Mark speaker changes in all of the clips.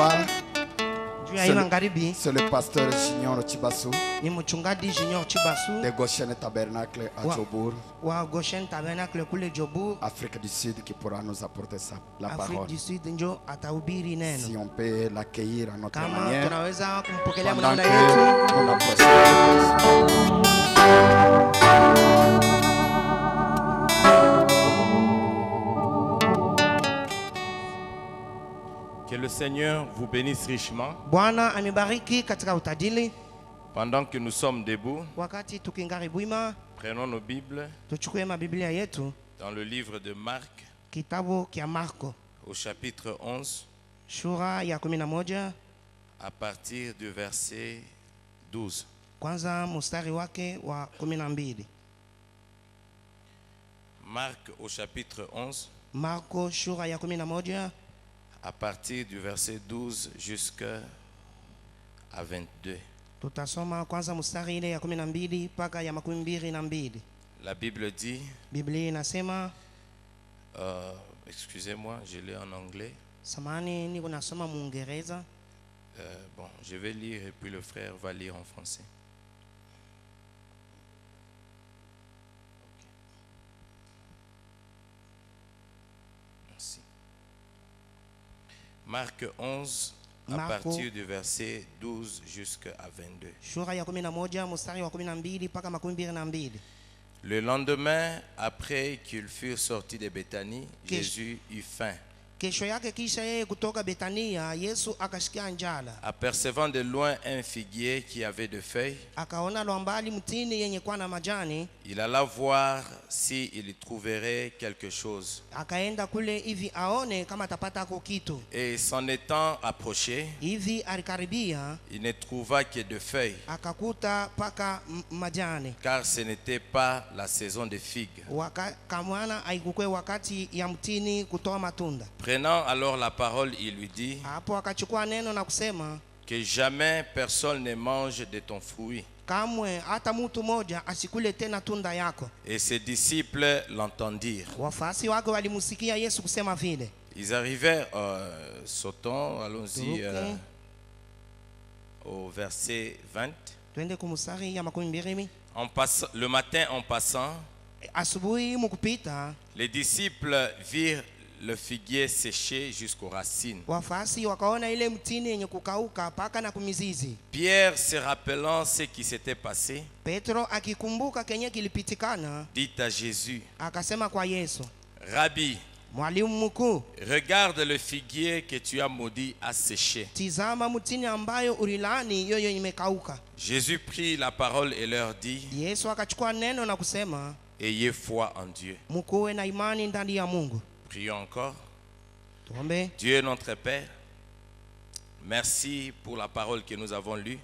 Speaker 1: soir, c'est le pasteur Junior Chibasu de Goshen Tabernacle à Djobour, Afrique du Sud, qui pourra nous apporter la parole. Si on peut l'accueillir à notre manière, pendant que on approche.
Speaker 2: Que le Seigneur vous bénisse richement. Pendant que nous sommes debout, prenons nos Bibles dans le livre de Marc, au chapitre 11, à partir du verset 12. Marc au chapitre 11, à partir du verset 12 jusqu'à 22. La Bible dit, excusez-moi, je lis en anglais. Bon, je vais lire et puis le frère va lire en français. Merci. Marc 11, à partir du verset 12 jusqu'à 22. Le lendemain, après qu'ils furent sortis de Béthanie, Jésus eut faim. Apercevant de loin un figuier qui avait de feuilles, il alla voir s'il y trouverait quelque chose. Et s'en étant approché, il ne trouva que de feuilles, car ce n'était pas la saison des figues. Prenant alors la parole, il lui dit que jamais personne ne mange de ton fruit. Et ses disciples l'entendirent. Ils arrivèrent, sautons, allons-y au verset 20. Le matin en passant, les disciples virent le figuier séché jusqu'aux racines. Pierre, se rappelant ce qui s'était passé, dit à Jésus, Rabbi, regarde le figuier que tu as maudit à sécher. Jésus prit la parole et leur dit, ayez foi en Dieu. Prions encore. Dieu notre Père, merci pour la parole que nous avons lue.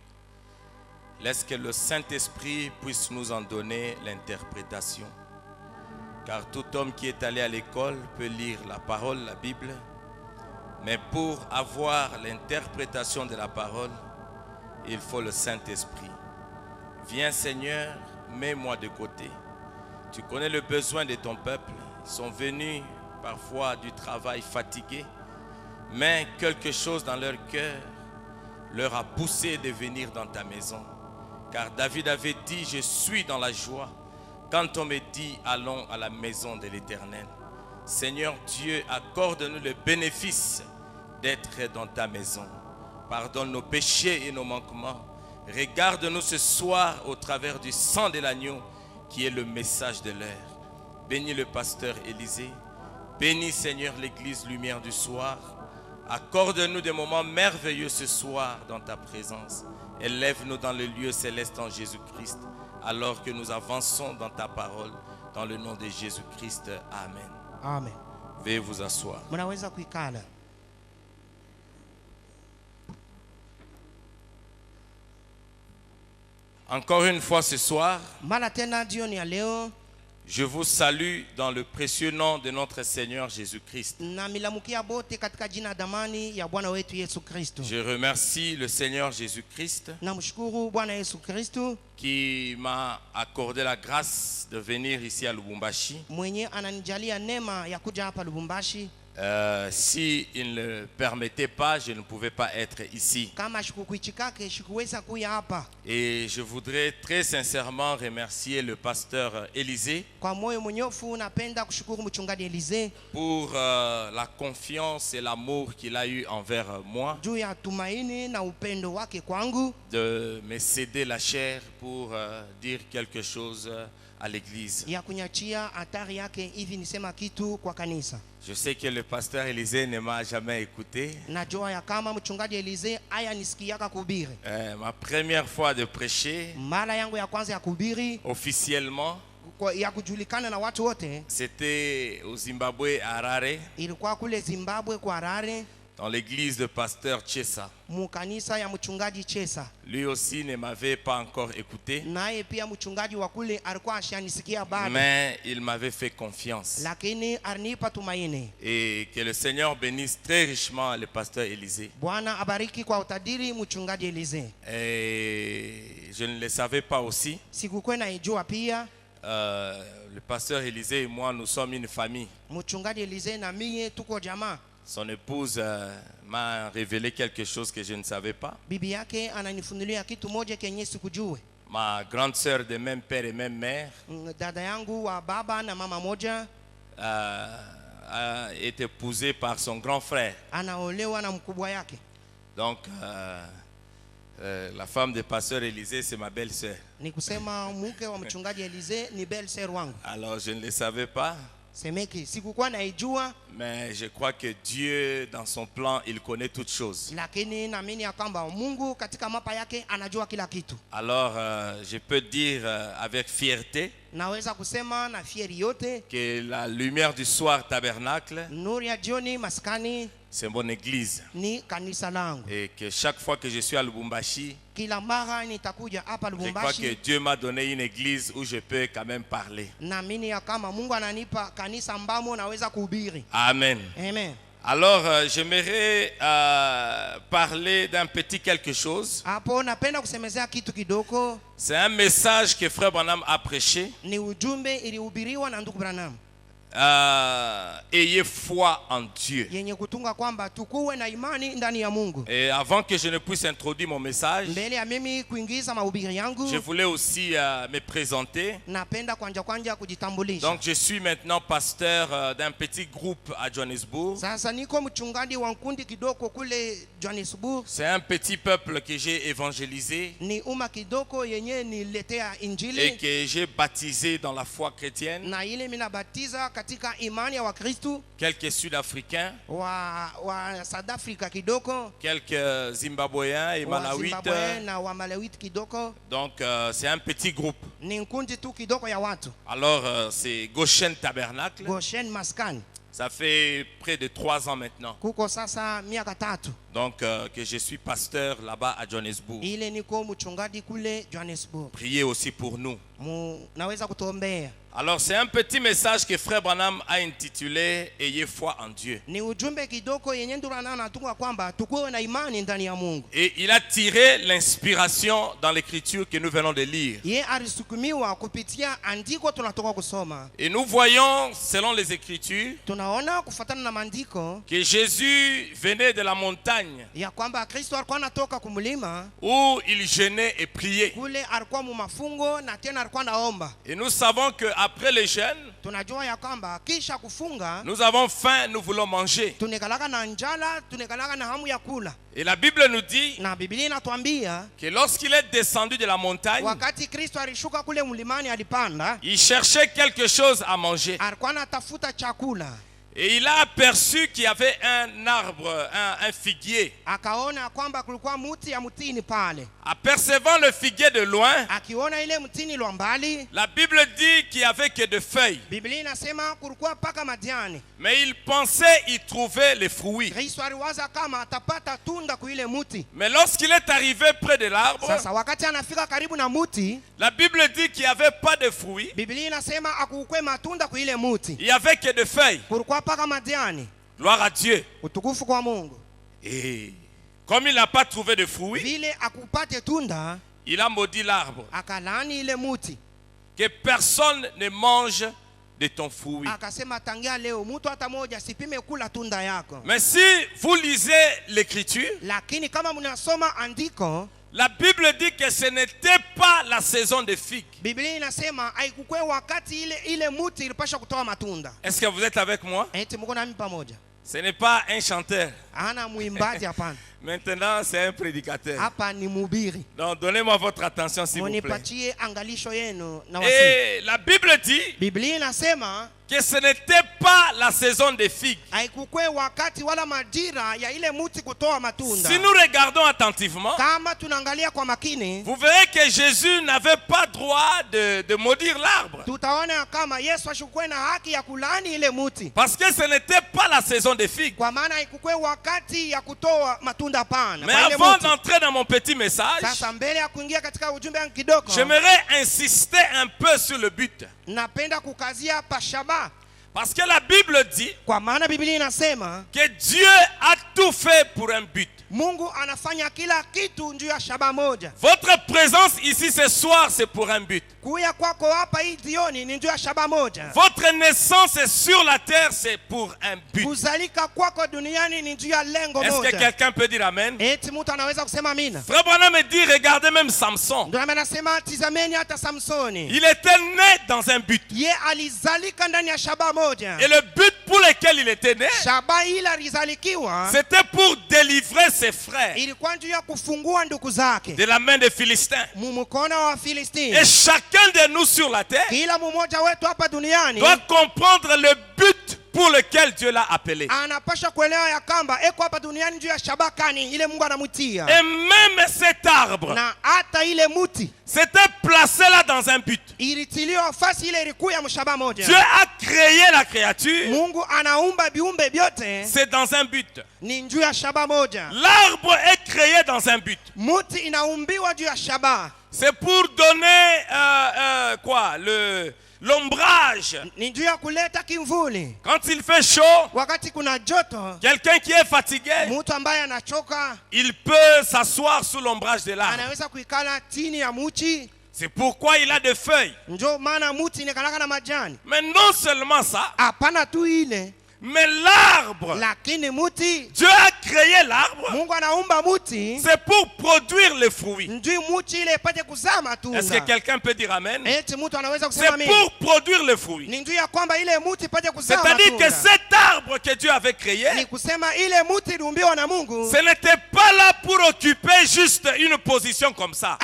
Speaker 2: Laisse que le Saint-Esprit puisse nous en donner l'interprétation. Car tout homme qui est allé à l'école peut lire la parole, la Bible. Mais pour avoir l'interprétation de la parole, il faut le Saint-Esprit. Viens Seigneur, mets-moi de côté. Tu connais le besoin de ton peuple. Ils sont venus parfois du travail fatigué, mais quelque chose dans leur cœur leur a poussé de venir dans ta maison. Car David avait dit, je suis dans la joie quand on me dit, allons à la maison de l'Éternel. Seigneur Dieu, accorde-nous le bénéfice d'être dans ta maison. Pardonne nos péchés et nos manquements. Regarde-nous ce soir au travers du sang de l'agneau qui est le message de l'heure. Bénis le pasteur Élisée. Bénis Seigneur l'église lumière du soir. Accorde-nous des moments merveilleux ce soir dans ta présence. Élève-nous dans le lieu céleste en Jésus-Christ alors que nous avançons dans ta parole. Dans le nom de Jésus-Christ. Amen.
Speaker 3: Amen.
Speaker 2: Veuillez vous asseoir. Encore une fois ce soir, je vous salue dans le précieux nom de notre Seigneur Jésus-Christ. Je remercie le Seigneur Jésus-Christ qui m'a accordé la grâce de venir ici à Lubumbashi. Si il ne le permettait pas, je ne pouvais pas être ici. Et je voudrais très sincèrement remercier le pasteur Élisée pour la confiance et l'amour qu'il a eu envers moi, de me céder la chair pour dire quelque chose à l'église. Je sais que le pasteur Élisée ne m'a jamais écouté. Ma première fois de prêcher officiellement, c'était au Zimbabwe, à Harare, dans l'église de pasteur Chesa. Lui aussi ne m'avait pas encore écouté, mais il m'avait fait confiance. Et que le Seigneur bénisse très richement le pasteur Élisée. Et je ne le savais pas aussi. Le pasteur Élisée et moi, nous sommes une famille. Son épouse m'a révélé quelque chose que je ne savais pas. Ma grande sœur de même père et même mère a été épousée par son grand frère. Donc, la femme du pasteur Élisée, c'est ma belle-sœur. Alors, je ne le savais pas. Mais je crois que Dieu, dans son plan, il connaît toutes choses. Alors, je peux dire avec fierté que la lumière du soir tabernacle, c'est mon église. Et que chaque fois que je suis à Lubumbashi, je crois que Dieu m'a donné une église où je peux quand même parler. Amen.
Speaker 1: Amen.
Speaker 2: Alors, j'aimerais parler d'un petit quelque chose. C'est un message que Frère Branham a prêché. Ayez foi en Dieu. Et avant que je ne puisse introduire mon message, je voulais aussi me présenter. Donc je suis maintenant pasteur d'un petit groupe à Johannesburg. C'est un petit peuple que j'ai évangélisé et que j'ai baptisé dans la foi chrétienne. Quelques Sud-Africains, quelques Zimbabwéens et Malawites. Donc c'est un petit groupe. Alors c'est Goshen Tabernacle. Ça fait près de 3 ans maintenant. Donc que je suis pasteur là-bas à Johannesburg. Priez aussi pour nous. Alors c'est un petit message que Frère Branham a intitulé « Ayez foi en Dieu ». Et il a tiré l'inspiration dans l'écriture que nous venons de lire. Et nous voyons, selon les écritures, que Jésus venait de la montagne où il jeûnait et priait. Et nous savons qu'après le jeûne, nous avons faim, nous voulons manger. Et la Bible nous dit que lorsqu'il est descendu de la montagne, il cherchait quelque chose à manger. Et il a aperçu qu'il y avait un arbre, un figuier. Apercevant le figuier de loin, la Bible dit qu'il n'y avait que des feuilles. Mais il pensait y trouver les fruits. Mais lorsqu'il est arrivé près de l'arbre, la Bible dit qu'il n'y avait pas de fruits. Il n'y avait que des feuilles. Gloire à Dieu. Et comme il n'a pas trouvé de fruits, il a maudit l'arbre. Que personne ne mange de ton fruit.
Speaker 1: Mais
Speaker 2: si vous lisez l'écriture, la Bible dit que ce n'était pas la saison des figues. Est-ce que vous êtes avec moi? Ce n'est pas un chanteur. Maintenant, c'est un prédicateur. Donc, donnez-moi votre attention, s'il vous plaît. Et la Bible dit que ce n'était pas la saison des figues. Si nous regardons attentivement, vous verrez que Jésus n'avait pas droit de maudire l'arbre. Parce que ce n'était pas la saison des figues. Mais avant d'entrer dans mon petit message, j'aimerais insister un peu sur le but. Parce que la Bible dit que Dieu a tout fait pour un but. Votre présence ici ce soir, c'est pour un but. Votre naissance sur la terre, c'est pour un but. Est-ce que quelqu'un peut dire Amen? Frère Branham me dit, regardez même Samson. Il était né dans un but. Et le but pour lequel il était né, c'était pour délivrer ses frères de la main des Philistins. Et chacun de nous sur la terre doit comprendre le but pour lequel Dieu l'a appelé. Et même cet arbre s'était placé là dans un but. Dieu a créé la créature. C'est dans un but. L'arbre est créé dans un but. C'est pour donner l'ombrage. Quand il fait chaud, quelqu'un qui est fatigué, il peut s'asseoir sous l'ombrage de l'arbre. C'est pourquoi il a des feuilles. Mais non seulement ça, mais l'arbre, Dieu a créé l'arbre, c'est pour produire les fruits. Est-ce que quelqu'un peut dire Amen? C'est pour produire les fruits. C'est-à-dire que cet arbre que Dieu avait créé, ce n'était pas là pour occuper juste une position comme ça.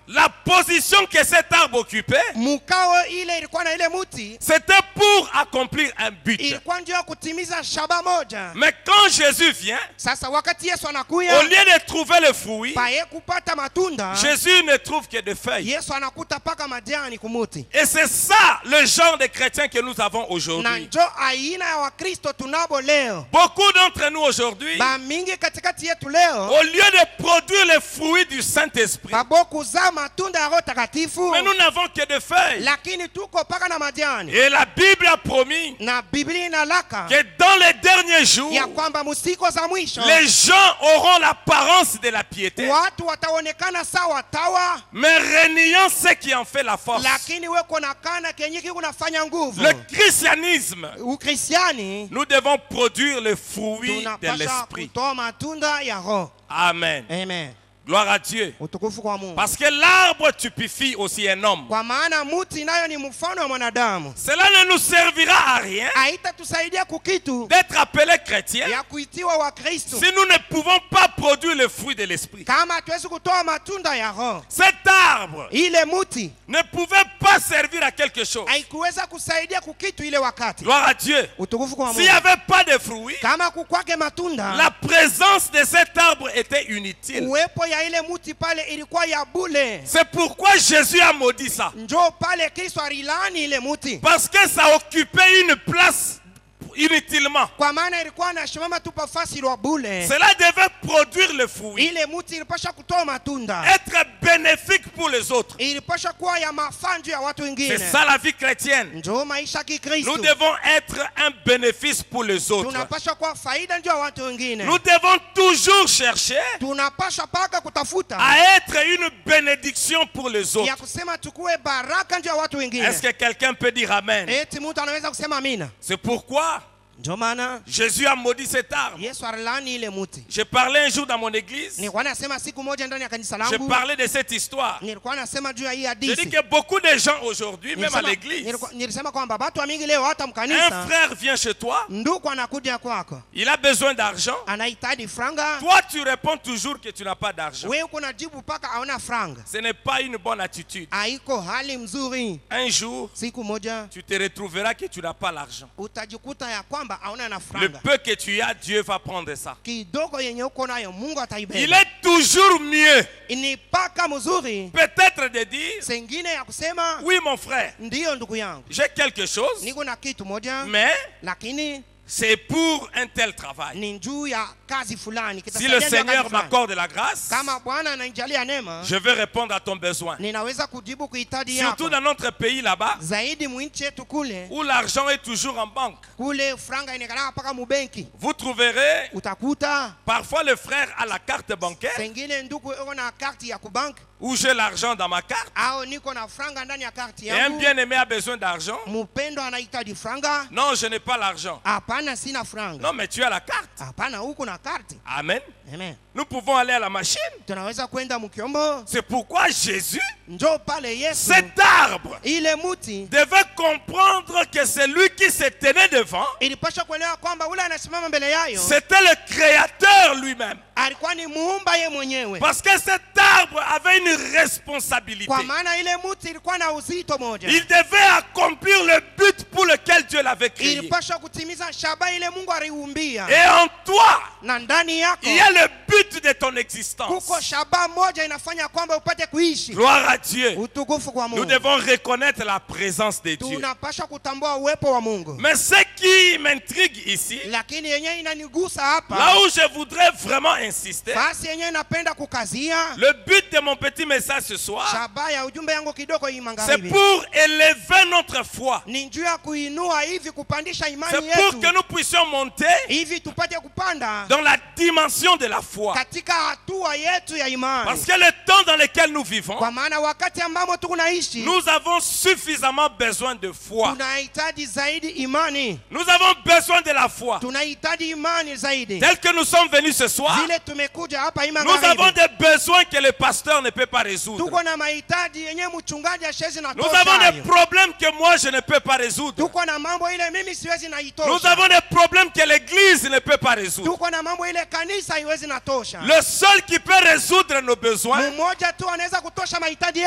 Speaker 2: La position que cet arbre occupait, c'était pour accomplir un but. Mais quand Jésus vient, au lieu de trouver le fruit, Jésus ne trouve que des feuilles. Et c'est ça le genre de chrétiens que nous avons aujourd'hui. Beaucoup d'entre nous aujourd'hui, au lieu de produire les fruits du Saint-Esprit, mais nous n'avons que des feuilles. Et la Bible a promis que dans les derniers jours, les gens auront l'apparence de la piété, mais reniant ce qui en fait la force. Le christianisme, nous devons produire le fruit de l'esprit. Amen.
Speaker 1: Amen.
Speaker 2: Gloire à Dieu. Parce que l'arbre typifie aussi un homme. Cela ne nous servira à rien d'être appelés chrétiens si nous ne pouvons pas produire le fruit de l'esprit. Cet arbre ne pouvait pas servir à quelque chose. Gloire à Dieu. S'il n'y avait pas de fruits, la présence de cet arbre était inutile. C'est pourquoi Jésus a maudit ça. Parce que ça occupait une place inutilement. Cela devait produire le fruit. Être bénéfique pour les autres. C'est ça la vie chrétienne. Nous devons être un bénéfice pour les autres. Nous devons toujours chercher à être une bénédiction pour les autres. Est-ce que quelqu'un peut dire amen? C'est pourquoi Jésus a maudit cet arbre. J'ai parlé un jour dans mon église. J'ai parlé de cette histoire. J'ai dit que beaucoup de gens aujourd'hui, même à l'église, un frère vient chez toi, il a besoin d'argent. Toi, tu réponds toujours que tu n'as pas d'argent. Ce n'est pas une bonne attitude. Un jour, tu te retrouveras que tu n'as pas l'argent. Le peu que tu as, Dieu va prendre ça. Il est toujours mieux peut-être de dire, oui mon frère, j'ai quelque chose, mais c'est pour un tel travail. Si le Seigneur m'accorde la grâce, je vais répondre à ton besoin. Surtout dans notre pays là-bas, où l'argent est toujours en banque. Vous trouverez parfois le frère a la carte bancaire, où j'ai l'argent dans ma carte, et un bien-aimé a besoin d'argent. Non, je n'ai pas l'argent. Non, mais tu as la carte. Amen. Nous pouvons aller à la machine. C'est pourquoi Jésus, cet arbre, devait comprendre que c'est lui qui se tenait devant. C'était le Créateur lui-même. Parce que cet arbre avait une responsabilité. Il devait accomplir le but pour lequel Dieu l'avait créé. Et en toi, il y a le but de ton existence. Gloire à Dieu. Nous devons reconnaître la présence de Dieu. Mais ce qui m'intrigue ici, là où je voudrais vraiment insister, le but de mon petit message ce soir, c'est pour élever notre foi. C'est pour que nous puissions monter dans la dimension de la foi. Parce que le temps dans lequel nous vivons, nous avons suffisamment besoin de foi. Nous avons besoin de la foi. Tel que nous sommes venus ce soir, nous avons des besoins que le pasteur ne peut pas résoudre. Nous avons des problèmes que moi je ne peux pas résoudre. Nous avons des problèmes que l'église ne peut pas résoudre. Le seul qui peut résoudre nos besoins,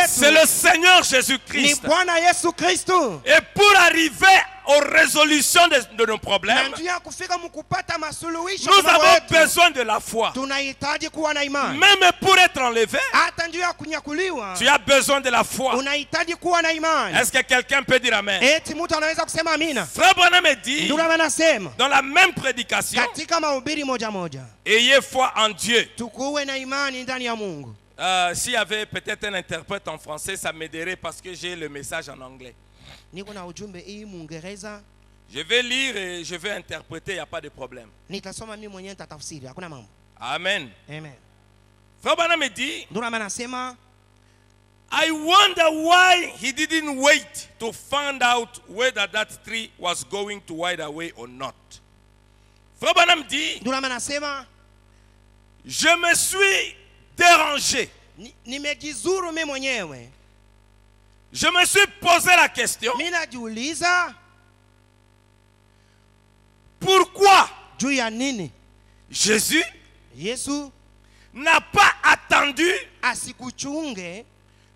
Speaker 2: c'est le Seigneur Jésus-Christ. Et pour arriver aux résolutions de nos problèmes, nous avons besoin de la foi. Même pour être enlevé, tu as besoin de la foi. Est-ce que quelqu'un peut dire amen? Frère Branham dit dans la même prédication, ayez foi en Dieu. S'il y avait peut-être un interprète en français, ça m'aiderait parce que j'ai le message en anglais. Je vais lire et je vais interpréter, il n'y a pas de problème. Amen. Frère Branham dit, I wonder why he didn't wait to find out whether that tree was going to wither away or not. Frère Branham dit, je me suis dérangé. Je me suis posé la question, pourquoi Jésus n'a pas attendu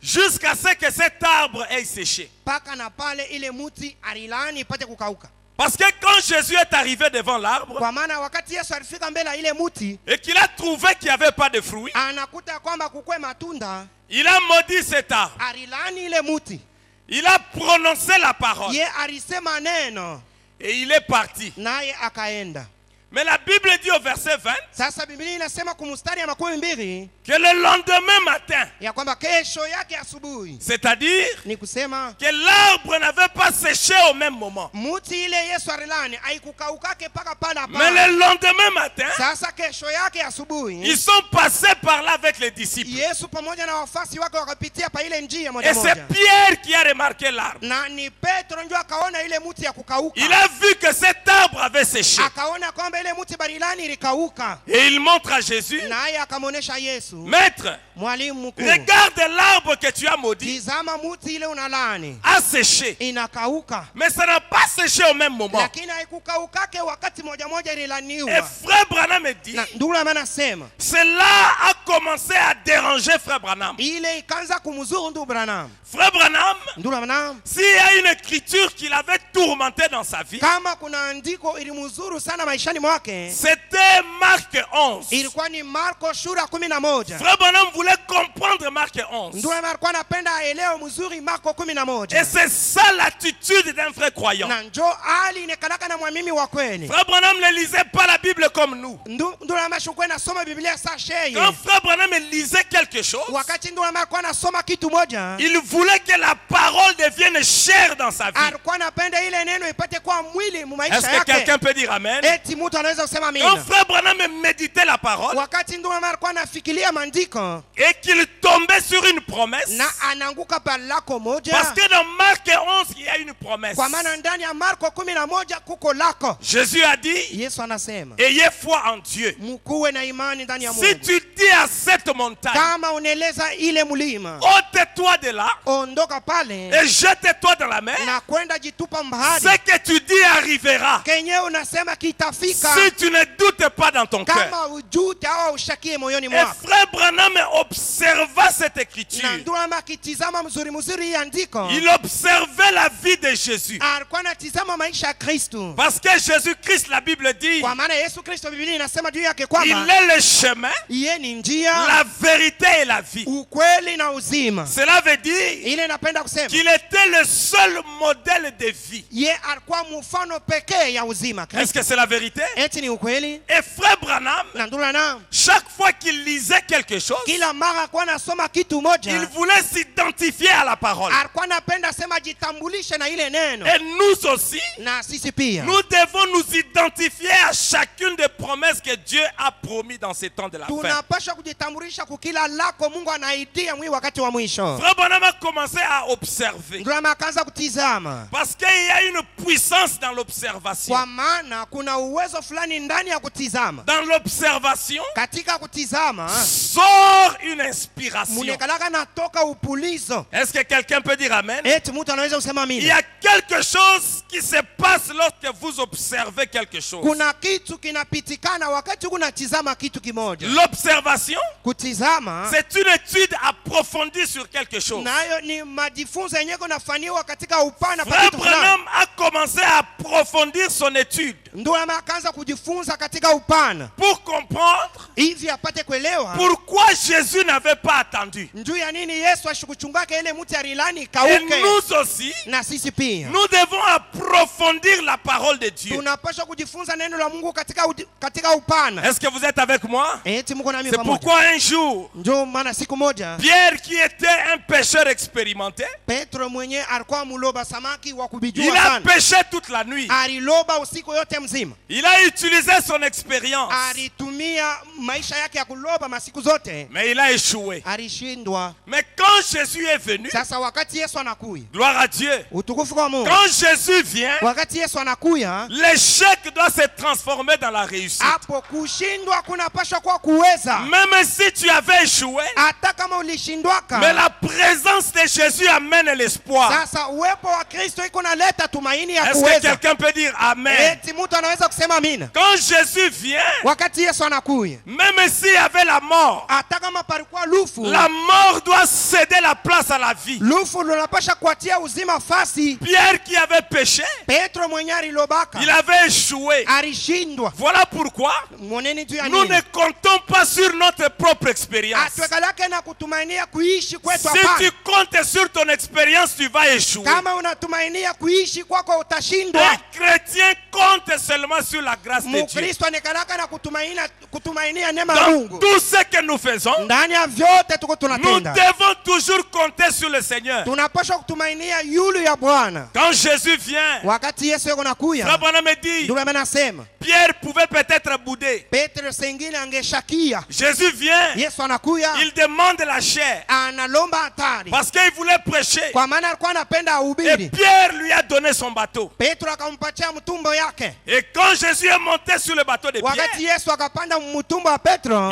Speaker 2: jusqu'à ce que cet arbre ait séché? Parce que quand Jésus est arrivé devant l'arbre et qu'il a trouvé qu'il n'y avait pas de fruits, il a maudit cet arbre. Il a prononcé la parole. Et il est parti.
Speaker 1: naye akaenda.
Speaker 2: Mais la Bible dit au verset 20
Speaker 1: Sasa Biblia inasema kumstari ya 12
Speaker 2: que le lendemain matin,
Speaker 1: ya kwamba kesho yake asubuhi,
Speaker 2: c'est-à-dire
Speaker 1: ni kusema
Speaker 2: que l'arbre n'avait pas séché au même moment.
Speaker 1: muti ile Yesu alilani haikukaukake paka pala
Speaker 2: Mais
Speaker 1: pala.
Speaker 2: le lendemain matin,
Speaker 1: Sasa kesho yake asubuhi,
Speaker 2: ils sont passés par là avec les disciples.
Speaker 1: Yesu pamoja na wafasi wake wakapitia pa ile njia moja
Speaker 2: Et
Speaker 1: moja.
Speaker 2: c'est Pierre qui a remarqué l'arbre.
Speaker 1: Na ni Petro ndio akaona ile muti ya kukauka.
Speaker 2: Il a vu que cet arbre avait séché.
Speaker 1: Akaona kwamba ile muti barilani ilikauka.
Speaker 2: Et il montre à Jésus,
Speaker 1: Naye akamonesha Yesu,
Speaker 2: Maître,
Speaker 1: mwalimu mkuu,
Speaker 2: regarde l'arbre que tu as maudit
Speaker 1: tizama muti ile unalani
Speaker 2: a séché.
Speaker 1: inakauka.
Speaker 2: Mais ça n'a pas séché au même moment.
Speaker 1: Lakini haikukaukake wakati moja moja
Speaker 2: Et
Speaker 1: ililaniwa.
Speaker 2: frère Branham me dit,
Speaker 1: Na ndugu anasema
Speaker 2: cela a commencé à déranger frère Branham.
Speaker 1: ile ikaanza kumzuru ndugu Branham.
Speaker 2: Frère Branham,
Speaker 1: Ndugu Branham,
Speaker 2: s'il y a une écriture qui l'avait tourmenté dans sa vie,
Speaker 1: kama kuna andiko ilimzuru sana maishani mwake,
Speaker 2: c'était Marc 11.
Speaker 1: ilikuwa ni Marko sura 11.
Speaker 2: Frère Branham voulait comprendre Marc 11.
Speaker 1: Ndugu alikuwa anapenda aelewe mzuri Marko
Speaker 2: Et
Speaker 1: 11.
Speaker 2: c'est ça l'attitude d'un vrai croyant.
Speaker 1: Na njo ali nekalaka na mwamimi wa kweli.
Speaker 2: Frère Branham ne lisait pas la Bible comme nous.
Speaker 1: Ndugu amashukwe nasoma Biblia saa sheye.
Speaker 2: Quand frère Branham lisait quelque chose,
Speaker 1: Wakati ndugu alikuwa anasoma kitu moja,
Speaker 2: il voulait que la parole devienne chère dans sa vie.
Speaker 1: alikuwa anapenda ile neno ipate kwa mwili mu
Speaker 2: Est-ce
Speaker 1: maisha
Speaker 2: que
Speaker 1: yake.
Speaker 2: quelqu'un peut dire amen?
Speaker 1: Eti mtu anaweza kusema
Speaker 2: Quand
Speaker 1: amina.
Speaker 2: frère Branham méditait la parole
Speaker 1: Wakati ndugu alikuwa anafikiria maandiko
Speaker 2: et qu'il tombait sur une promesse,
Speaker 1: na anaanguka palako moja,
Speaker 2: parce que dans Marc 11, il y a une promesse.
Speaker 1: kwa maana ndani ya Marko 11 kuko lako.
Speaker 2: Jésus a dit,
Speaker 1: Yesu anasema
Speaker 2: ayez foi en Dieu.
Speaker 1: mkuwe na imani ndani ya
Speaker 2: Si
Speaker 1: Mungu.
Speaker 2: tu dis à cette montagne,
Speaker 1: Kama unaeleza ile mlima,
Speaker 2: ôte-toi de là
Speaker 1: ondoka pale
Speaker 2: et jette-toi dans la mer,
Speaker 1: na kwenda jitupa mbali,
Speaker 2: ce que tu dis arrivera.
Speaker 1: kenye unasema kitafika.
Speaker 2: Si tu ne doutes pas dans ton cœur.
Speaker 1: Kama ujute au ushakie moyoni
Speaker 2: Et
Speaker 1: mwako.
Speaker 2: frère Branham observa cette écriture.
Speaker 1: Na ndio ama kitizama mzuri mzuri hii andiko,
Speaker 2: Il observait la vie de Jésus.
Speaker 1: alikuwa anatizama maisha ya Kristo.
Speaker 2: Parce que Jésus-Christ, la Bible dit,
Speaker 1: Kwa maana Yesu Kristo Biblia inasema juu yake
Speaker 2: il
Speaker 1: kwamba
Speaker 2: est le chemin,
Speaker 1: yeye ni njia,
Speaker 2: la vérité et la vie.
Speaker 1: ukweli na uzima.
Speaker 2: Cela veut dire
Speaker 1: Ile napenda kusema
Speaker 2: qu'il était le seul modèle de vie.
Speaker 1: ye alikuwa mfano pekee ya uzima.
Speaker 2: Est-ce que c'est la vérité?
Speaker 1: Eti ni ukweli.
Speaker 2: Et frère Branham,
Speaker 1: Na ndio na
Speaker 2: chaque fois qu'il lisait quelque chose,
Speaker 1: kila mara alikuwa anasoma kitu moja,
Speaker 2: il voulait s'identifier à la parole.
Speaker 1: alikuwa anapenda sema jitambulishe na ile neno.
Speaker 2: Et nous aussi,
Speaker 1: Na sisi pia
Speaker 2: nous devons nous identifier à chacune des promesses que Dieu a promis dans ces temps de la fin.
Speaker 1: tunapaswa kujitambulisha kukila lako Mungu anaidia mwi wakati wa mwisho.
Speaker 2: Frère Branham a commencé à observer.
Speaker 1: Ndio akaanza kutizama,
Speaker 2: Parce qu'il y a une puissance dans l'observation.
Speaker 1: kwa maana kuna uwezo fulani ndani ya kutizama.
Speaker 2: Dans l'observation,
Speaker 1: Katika kutizama
Speaker 2: sort une inspiration.
Speaker 1: munekalaka natoka upulizo.
Speaker 2: Est-ce que quelqu'un peut dire amen?
Speaker 1: Eti mtu anaweza kusema
Speaker 2: Il y
Speaker 1: mimi.
Speaker 2: a quelque chose qui se passe lorsque vous observez quelque chose.
Speaker 1: Kuna kitu kinapitikana wakati unatizama kitu kimoja.
Speaker 2: L'observation,
Speaker 1: Kutizama
Speaker 2: c'est une étude approfondie sur quelque chose.
Speaker 1: nayo ni majifunzo yenyewe kunafanywa katika upana pa
Speaker 2: Frère
Speaker 1: kitu fulani.
Speaker 2: Branham a commencé à approfondir son étude
Speaker 1: Ndio akaanza kujifunza katika upana
Speaker 2: pour comprendre
Speaker 1: hivi apate kuelewa
Speaker 2: pourquoi Jésus n'avait pas attendu.
Speaker 1: njuu ya nini Yesu ashikuchungake ile mti ya rilani
Speaker 2: Et
Speaker 1: kauke.
Speaker 2: nous aussi,
Speaker 1: Na sisi pia
Speaker 2: nous devons approfondir la parole de Dieu.
Speaker 1: tunapaswa kujifunza neno la Mungu katika upana.
Speaker 2: Est-ce que vous êtes avec moi?
Speaker 1: Eti mko nami
Speaker 2: C'est
Speaker 1: pamoja.
Speaker 2: pourquoi un jour,
Speaker 1: Njoo maana siku moja
Speaker 2: Pierre, qui était un pêcheur expérimenté,
Speaker 1: Petro mwenye alikuwa muloba samaki wa
Speaker 2: il
Speaker 1: kubijua
Speaker 2: a
Speaker 1: sana.
Speaker 2: pêché toute la nuit.
Speaker 1: Aliloba usiku yote mzima.
Speaker 2: Il a utilisé son expérience,
Speaker 1: Alitumia maisha yake ya kuloba masiku zote.
Speaker 2: mais il a échoué.
Speaker 1: Alishindwa.
Speaker 2: Mais quand Jésus est venu,
Speaker 1: Sasa wakati Yesu anakuya,
Speaker 2: gloire à Dieu,
Speaker 1: utukufu kwa Mungu.
Speaker 2: quand Jésus vient,
Speaker 1: Wakati Yesu anakuya,
Speaker 2: l'échec doit se transformer dans la réussite.
Speaker 1: hapo kushindwa kunapaswa kwa kuweza.
Speaker 2: Même si tu avais échoué,
Speaker 1: Hata kama ulishindwaka,
Speaker 2: mais la présence de Jésus amène l'espoir.
Speaker 1: sasa uwepo wa Kristo iko naleta tumaini ya
Speaker 2: Est-ce que
Speaker 1: kuweza.
Speaker 2: quelqu'un peut dire amen?
Speaker 1: Eti mtu anaweza kusema amina.
Speaker 2: Quand Jésus vient,
Speaker 1: Wakati Yesu anakuya,
Speaker 2: même s'il y avait la mort,
Speaker 1: hata kama palikuwa lufu,
Speaker 2: la mort doit céder la place place à la vie. Pierre qui avait péché, il avait échoué. Voilà pourquoi nous ne comptons pas sur notre propre expérience. Si tu comptes sur ton expérience, tu vas échouer. Un chrétien compte seulement sur la grâce de Dieu. Dans tout ce que nous faisons, nous devons toujours compter sur le Seigneur. Quand Jésus vient, Frère Branham me dit, Pierre pouvait peut-être bouder. Jésus vient, il demande la chair parce qu'il voulait prêcher. Et Pierre lui a donné son bateau. Et quand Jésus est monté sur le bateau de Pierre,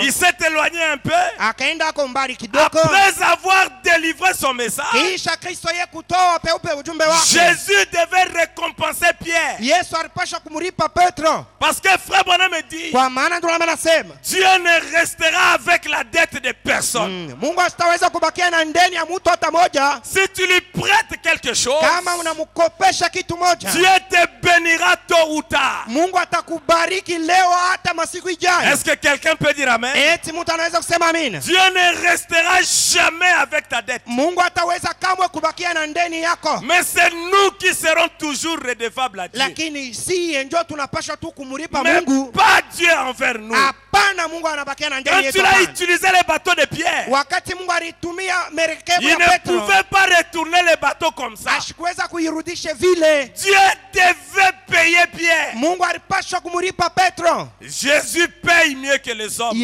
Speaker 2: il s'est éloigné un peu. Après avoir délivré son message, Jésus devait récompenser Pierre. Parce que Frère Branham me dit, Dieu ne restera avec la dette de personne. Si tu lui prêtes quelque chose, Dieu te bénira tôt ou tard. Est-ce que quelqu'un peut dire amen? Dieu ne restera jamais avec ta dette. Mais c'est nous qui serons toujours redevables à Dieu. Mais pas Dieu envers nous. Quand tu as utilisé le bateau de Pierre, il ne pouvait pas retourner le bateau comme ça. Dieu devait payer Pierre. Jésus paye mieux que les hommes.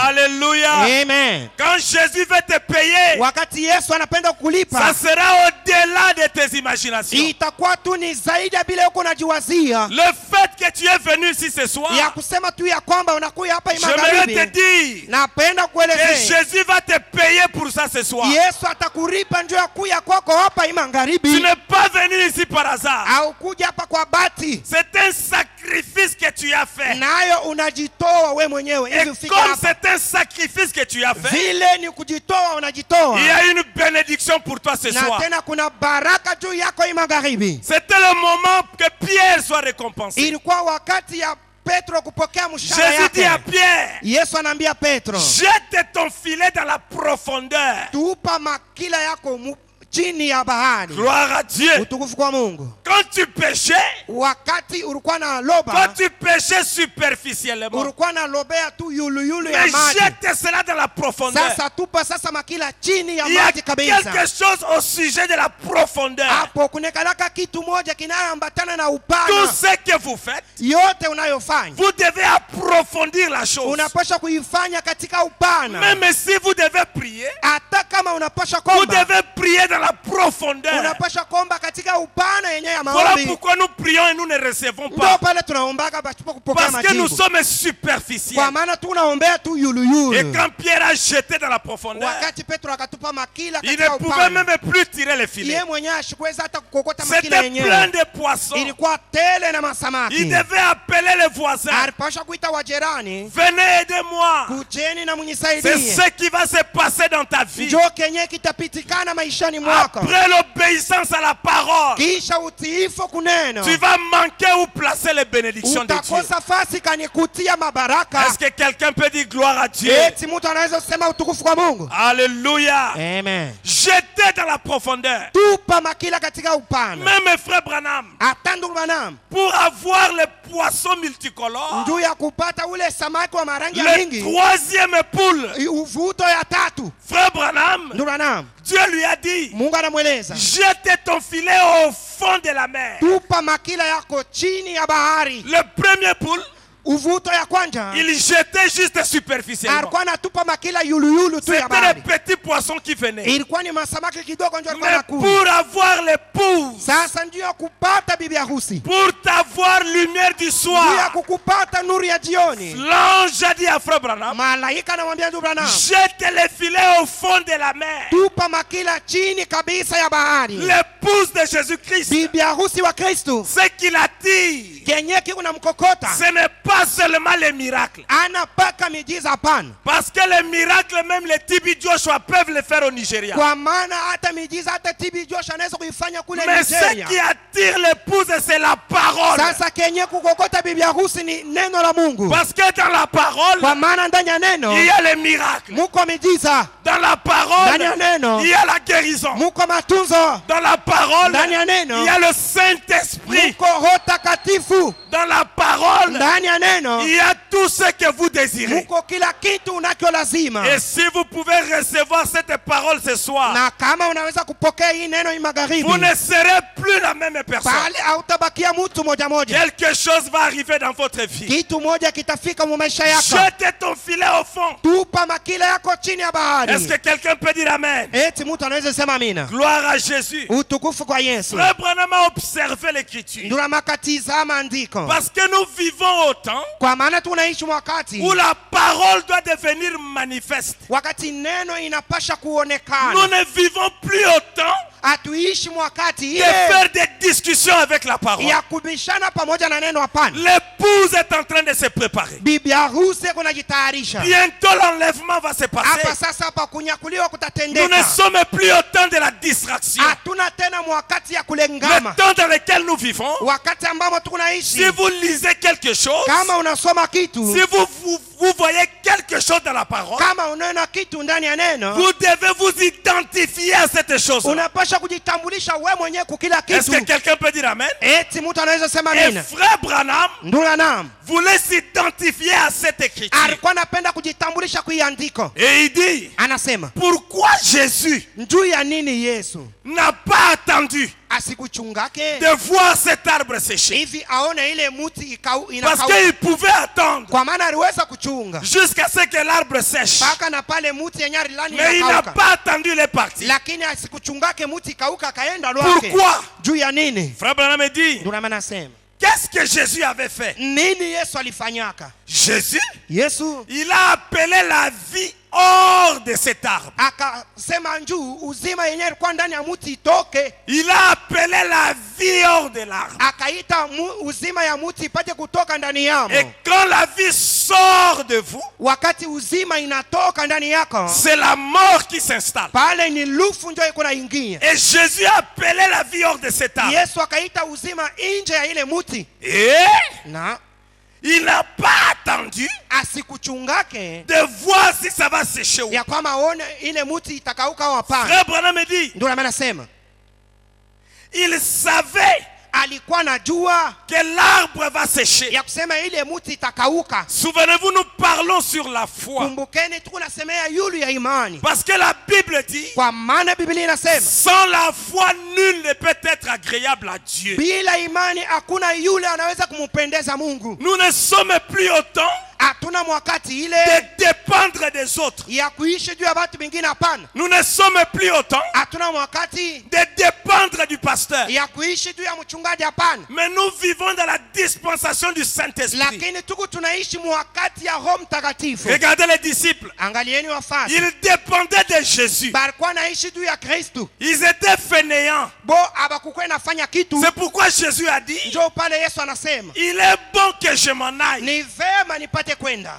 Speaker 2: Alléluia.
Speaker 3: Amen.
Speaker 2: Quand Jésus veut te payer, ça sera au-delà de tes imaginations. Le fait que tu es venu ici ce soir, j'aimerais te dire que Jésus va te payer pour ça ce soir. Tu n'es pas venu ici par hasard. C'est un sacrifice que tu as fait. Et comme c'est un sacrifice que tu as fait, il y a une bénédiction pour toi ce soir. C'était le moment que Pierre soit récompensé. Jésus dit à Pierre, jette ton filet dans la profondeur. Gloire à Dieu. Quand tu péchais, superficiellement, mais jette cela dans la profondeur. Il y a quelque chose au sujet de la profondeur. Tout ce que vous faites, vous devez approfondir la chose. Même si vous devez prier, vous devez prier dans la profondeur. Voilà pourquoi nous prions et nous ne recevons pas. Parce que nous sommes superficiels. Et quand Pierre a jeté dans la profondeur, il ne pouvait même plus tirer le filet. C'était plein de poissons. Il devait appeler les voisins. Venez aider-moi. C'est ce qui va se passer dans ta vie. Après l'obéissance à la parole, tu vas manquer ou placer les bénédictions de Dieu. Est-ce que quelqu'un peut dire gloire à Dieu? Alléluia.
Speaker 3: Amen.
Speaker 2: Jetez dans la profondeur. Même frère Branham, pour avoir les poissons multicolores, le troisième poule, frère Branham, Dieu lui a dit, jette ton filet au fond de la mer. Le premier poule, il jetait juste superficiellement. C'était les petits poissons qui venaient. Mais pour avoir l'épouse, pour t'avoir lumière du soir, l'ange a dit à Frère Branham, jette les filets au fond de la mer. L'épouse de Jésus-Christ, ce qu'il attire, ce n'est pas pas seulement les miracles. Parce que les miracles, même les TB Joshua peuvent le faire au Nigeria. Mais ce qui attire l'épouse, c'est la parole. Parce que dans la parole, il y a les miracles. Dans la parole, il y a la guérison. Dans la parole, il y a le Saint-Esprit. Dans la parole, il y a tout ce que vous désirez. Et si vous pouvez recevoir cette parole ce soir, vous ne serez plus la même personne. Quelque chose va arriver dans votre vie. Jetez ton filet au fond. Est-ce que quelqu'un peut dire amen? Gloire à Jésus. Frère Branham a observé l'écriture. Parce que nous vivons au temps où la parole doit devenir manifeste. Nous ne vivons plus au temps de faire des discussions avec la parole. L'épouse est en train de se préparer. Bientôt l'enlèvement va se passer. Nous ne sommes plus au temps de la distraction. Le temps dans lequel nous vivons, si vous lisez quelque chose, si vous voyez quelque chose dans la parole, vous devez vous identifier à cette chose. Est-ce que quelqu'un peut dire amen? Et frère Branham voulait s'identifier à cette écriture. Et il dit, pourquoi Jésus n'a pas attendu de voir cet arbre séché? Parce qu'il pouvait attendre jusqu'à ce que l'arbre sèche. Mais il n'a pas attendu les parties. Pourquoi? Frère Branham dit, qu'est-ce que Jésus avait fait? Jésus, il a appelé la vie hors de cet arbre. Il a appelé la vie hors de l'arbre. Et quand la vie sort de vous, c'est la mort qui s'installe. Et Jésus a appelé la vie hors de cet arbre. Et il n'a pas attendu de voir si ça va sécher ou pas. Frère Branham me dit, il savait que l'arbre va sécher. Souvenez-vous, nous parlons sur la foi. Parce que la Bible dit, sans la foi, nul ne peut être agréable à Dieu. Nous ne sommes plus au temps de dépendre des autres. Nous ne sommes plus au temps de dépendre du pasteur. Mais nous vivons dans la dispensation du Saint-Esprit. Regardez les disciples. Ils dépendaient de Jésus. Ils étaient fainéants. C'est pourquoi Jésus a dit, il est bon que je m'en aille.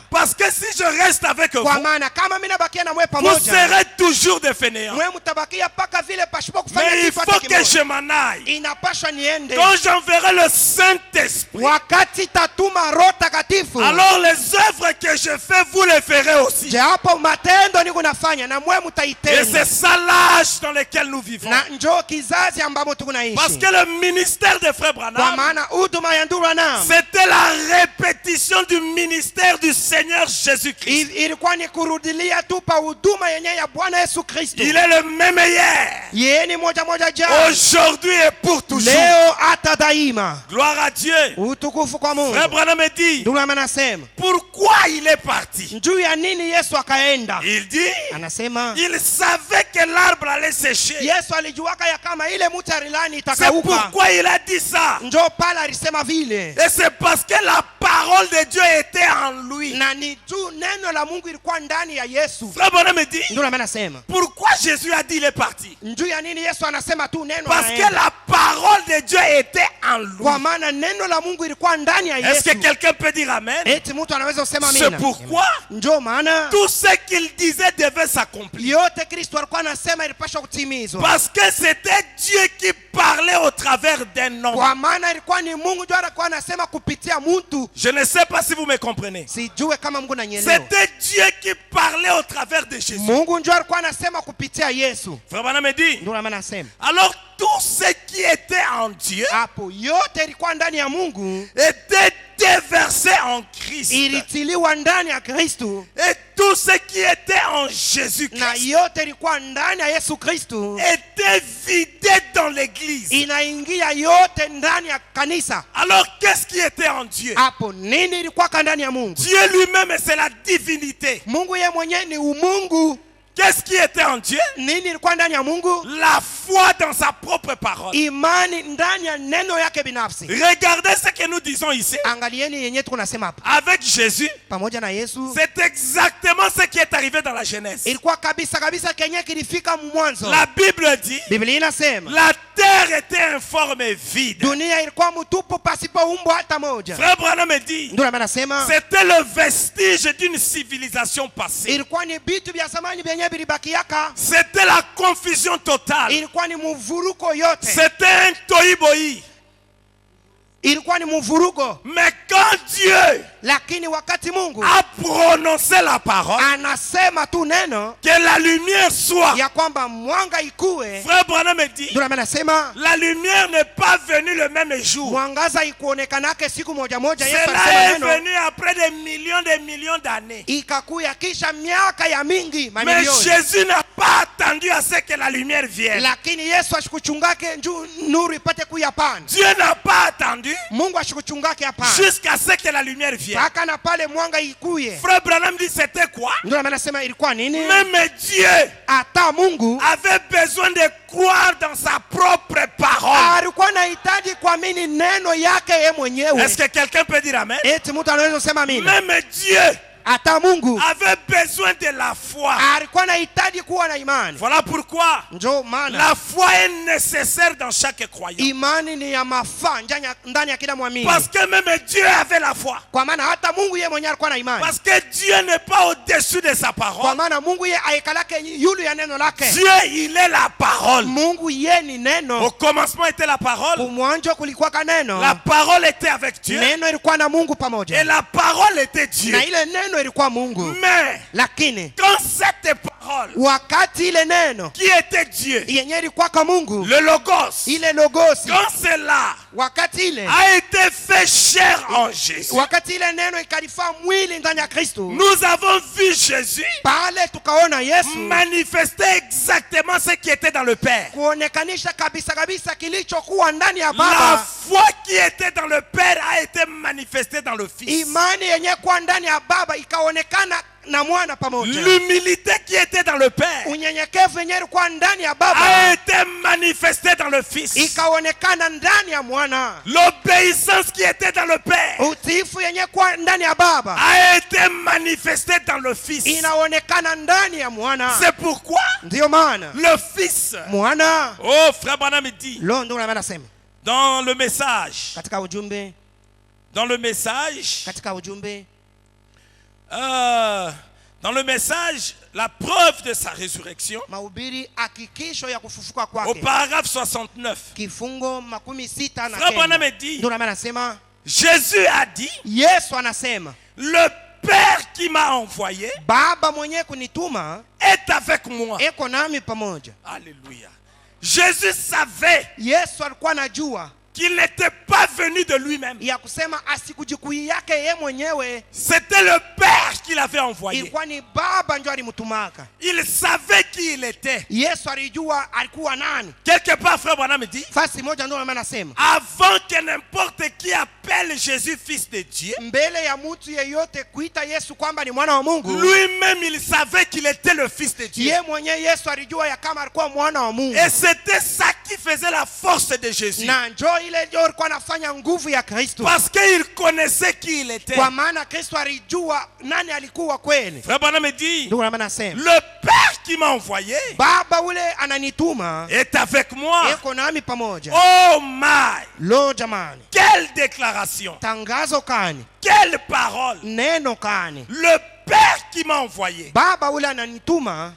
Speaker 2: Parce que si je reste avec vous, vous serez toujours des fainéants. Mais il faut que je m'en aille. Quand j'enverrai le Saint-Esprit, alors les œuvres que je fais, vous les ferez aussi. Et c'est ça l'âge dans lequel nous vivons. Parce que le ministère de Frère Branham, c'était la répétition du ministère du Seigneur Jésus-Christ. Il est le même hier, aujourd'hui et pour toujours. Gloire à Dieu. Frère Branham me dit, pourquoi il est parti? Il dit, il savait que l'arbre allait sécher. C'est pourquoi il a dit ça. Et c'est parce que la parole de Dieu était en lui. Frère Branham me dit, pourquoi Jésus a dit il est parti? Parce que la parole de Dieu était en lui. Est-ce que quelqu'un peut dire amen? C'est pourquoi tout ce qu'il disait devait s'accomplir. Parce que c'était Dieu qui parlait au travers d'un homme. Je ne sais pas si vous me comprenez. C'était Dieu qui parlait au travers de Jésus. Frère Branham me dit, alors tout ce qui était en Dieu était déversé en Christ. Et tout ce qui était en Jésus-Christ était vidé dans l'église. Alors qu'est-ce qui était en Dieu? Dieu lui-même, c'est la divinité. Qu'est-ce qui était en Dieu? La foi dans sa propre parole. Regardez ce que nous disons ici. Avec Jésus, c'est exactement ce qui est arrivé dans la Genèse. La Bible dit, la terre était informe et vide. Frère Branham me dit, c'était le vestige d'une civilisation passée. C'était la confusion totale. C'était un tohu-bohu. Mais quand Dieu a prononcé la parole, que la lumière soit, Frère Branham me dit, la lumière n'est pas venue le même jour. Cela est venu après des millions d'années. Mais Jésus n'a pas attendu à ce que la lumière vienne. Dieu n'a pas attendu jusqu'à ce que la lumière vienne. Frère Branham dit c'était quoi? Même Dieu avait besoin de croire dans sa propre parole. Est-ce que quelqu'un peut dire amen? Même Dieu avait besoin de la foi. Voilà pourquoi la foi est nécessaire dans chaque croyant. Parce que même Dieu avait la foi. Parce que Dieu n'est pas au-dessus de sa parole. Dieu, il est la parole. Au commencement était la parole. La parole était avec Dieu. Et la parole était Dieu. Mais quand cette parole qui était Dieu, le Logos, quand cela a été fait chair en Jésus, nous avons vu Jésus manifester exactement ce qui était dans le Père. La foi qui était dans le Père a été manifestée dans le Fils. L'humilité qui était dans le Père a été manifestée dans le Fils. L'obéissance qui était dans le Père a été manifestée dans le Fils. C'est pourquoi le Fils, oh frère Branham dit, dans le message, la preuve de sa résurrection, au paragraphe 69, Frère Branham dit, Jésus a dit, le Père qui m'a envoyé est avec moi. Alléluia. Jésus savait qu'il n'était pas venu de lui-même. C'était le Père qui l'avait envoyé. Il savait qui il était. Quelque part, Frère Branham dit, avant que n'importe qui appelle Jésus fils de Dieu, lui-même il savait qu'il était le fils de Dieu. Et c'était ça qui faisait la force de Jésus. Parce qu'il connaissait qui il était. Frère Branham me dit, le Père qui m'a envoyé
Speaker 1: Baba ule ananituma
Speaker 2: est avec moi.
Speaker 1: eko nami pamoja.
Speaker 2: Oh my!
Speaker 1: Lo jamani.
Speaker 2: Quelle déclaration!
Speaker 1: Tangazo kani.
Speaker 2: Quelle parole!
Speaker 1: Neno kani.
Speaker 2: Le Père qui m'a envoyé
Speaker 1: Baba ule ananituma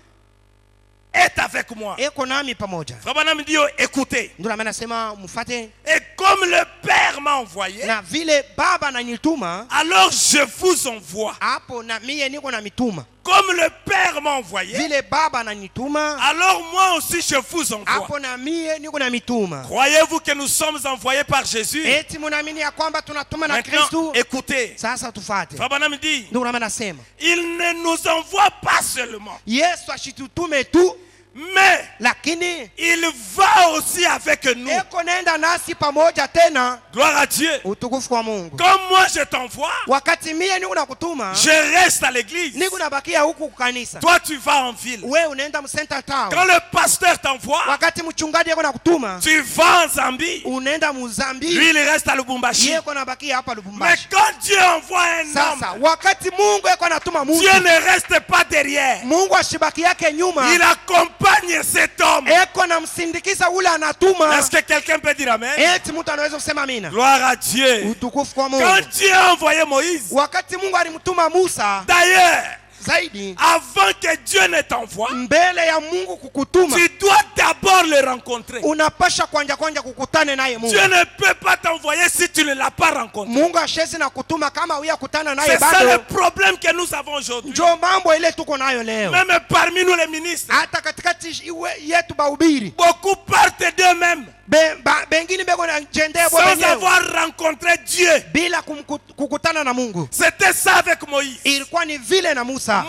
Speaker 2: est avec moi.
Speaker 1: eko nami pamoja.
Speaker 2: Frère Branham dit, écoutez.
Speaker 1: Ndio maana nasema mfuate.
Speaker 2: Et comme le Père m'a envoyé,
Speaker 1: Na vile Baba ananituma,
Speaker 2: alors je vous envoie.
Speaker 1: hapo na mie niko na mituma.
Speaker 2: Comme le Père m'a envoyé,
Speaker 1: Vile Baba ananituma,
Speaker 2: alors moi aussi je vous envoie.
Speaker 1: hapo na mie niko na mituma.
Speaker 2: Croyez-vous que nous sommes envoyés par Jésus?
Speaker 1: Eti munaamini ya kwamba tunatuma na
Speaker 2: Maintenant,
Speaker 1: Kristo?
Speaker 2: écoutez.
Speaker 1: Sasa tufate.
Speaker 2: Frère Branham dit,
Speaker 1: Ndio maana nasema
Speaker 2: il ne nous envoie pas seulement,
Speaker 1: Yesu ashitutume tu,
Speaker 2: mais
Speaker 1: lakini
Speaker 2: il va aussi avec nous.
Speaker 1: eko nenda nasi pamoja tena.
Speaker 2: Gloire à Dieu.
Speaker 1: Utukufu kwa Mungu.
Speaker 2: Comme moi je t'envoie,
Speaker 1: Wakati mie niko nakutuma,
Speaker 2: je reste à l'église.
Speaker 1: niko nabakia huku kukanisa.
Speaker 2: Toi tu vas en ville.
Speaker 1: Wewe unaenda mcenter town.
Speaker 2: Quand le pasteur t'envoie,
Speaker 1: Wakati mchungaji yako nakutuma,
Speaker 2: tu vas en Zambie.
Speaker 1: unaenda Muzambi.
Speaker 2: Lui il reste à Lubumbashi.
Speaker 1: Yeko nabakia hapa
Speaker 2: Mais
Speaker 1: Lubumbashi.
Speaker 2: quand Dieu envoie un
Speaker 1: Sasa
Speaker 2: homme,
Speaker 1: wakati Mungu yeko anatuma mtu,
Speaker 2: Dieu ne reste pas derrière.
Speaker 1: Mungu ashibaki yake nyuma.
Speaker 2: Il accompagne cet homme.
Speaker 1: Eko na msindikiza ule anatuma.
Speaker 2: Est-ce que quelqu'un peut dire amen?
Speaker 1: Eti mtu anaweza kusema amina.
Speaker 2: Gloire à Dieu.
Speaker 1: Utukufu kwa Mungu.
Speaker 2: Quand Dieu a envoyé Moïse,
Speaker 1: Wakati Mungu alimtuma Musa,
Speaker 2: d'ailleurs,
Speaker 1: zaidi
Speaker 2: avant que Dieu ne t'envoie,
Speaker 1: mbele ya Mungu kukutuma,
Speaker 2: tu dois d'abord le rencontrer.
Speaker 1: unapasha kwanja kukutane naye Mungu.
Speaker 2: Dieu ne peut pas t'envoyer si tu ne l'as pas rencontré.
Speaker 1: Mungu ashezi na kutuma kama uya kutana naye
Speaker 2: C'est ça le
Speaker 1: bado.
Speaker 2: problème que nous avons aujourd'hui.
Speaker 1: Njo mambo ile tuko nayo leo.
Speaker 2: Même parmi nous les ministres,
Speaker 1: Hata katikati yetu bahubiri,
Speaker 2: beaucoup partent d'eux-mêmes
Speaker 1: bengine beko na jendea bo
Speaker 2: sans
Speaker 1: wenyewe
Speaker 2: avoir rencontré Dieu.
Speaker 1: bila kukutana na Mungu.
Speaker 2: C'était ça avec Moïse.
Speaker 1: Ilikuwa ni vile na Musa.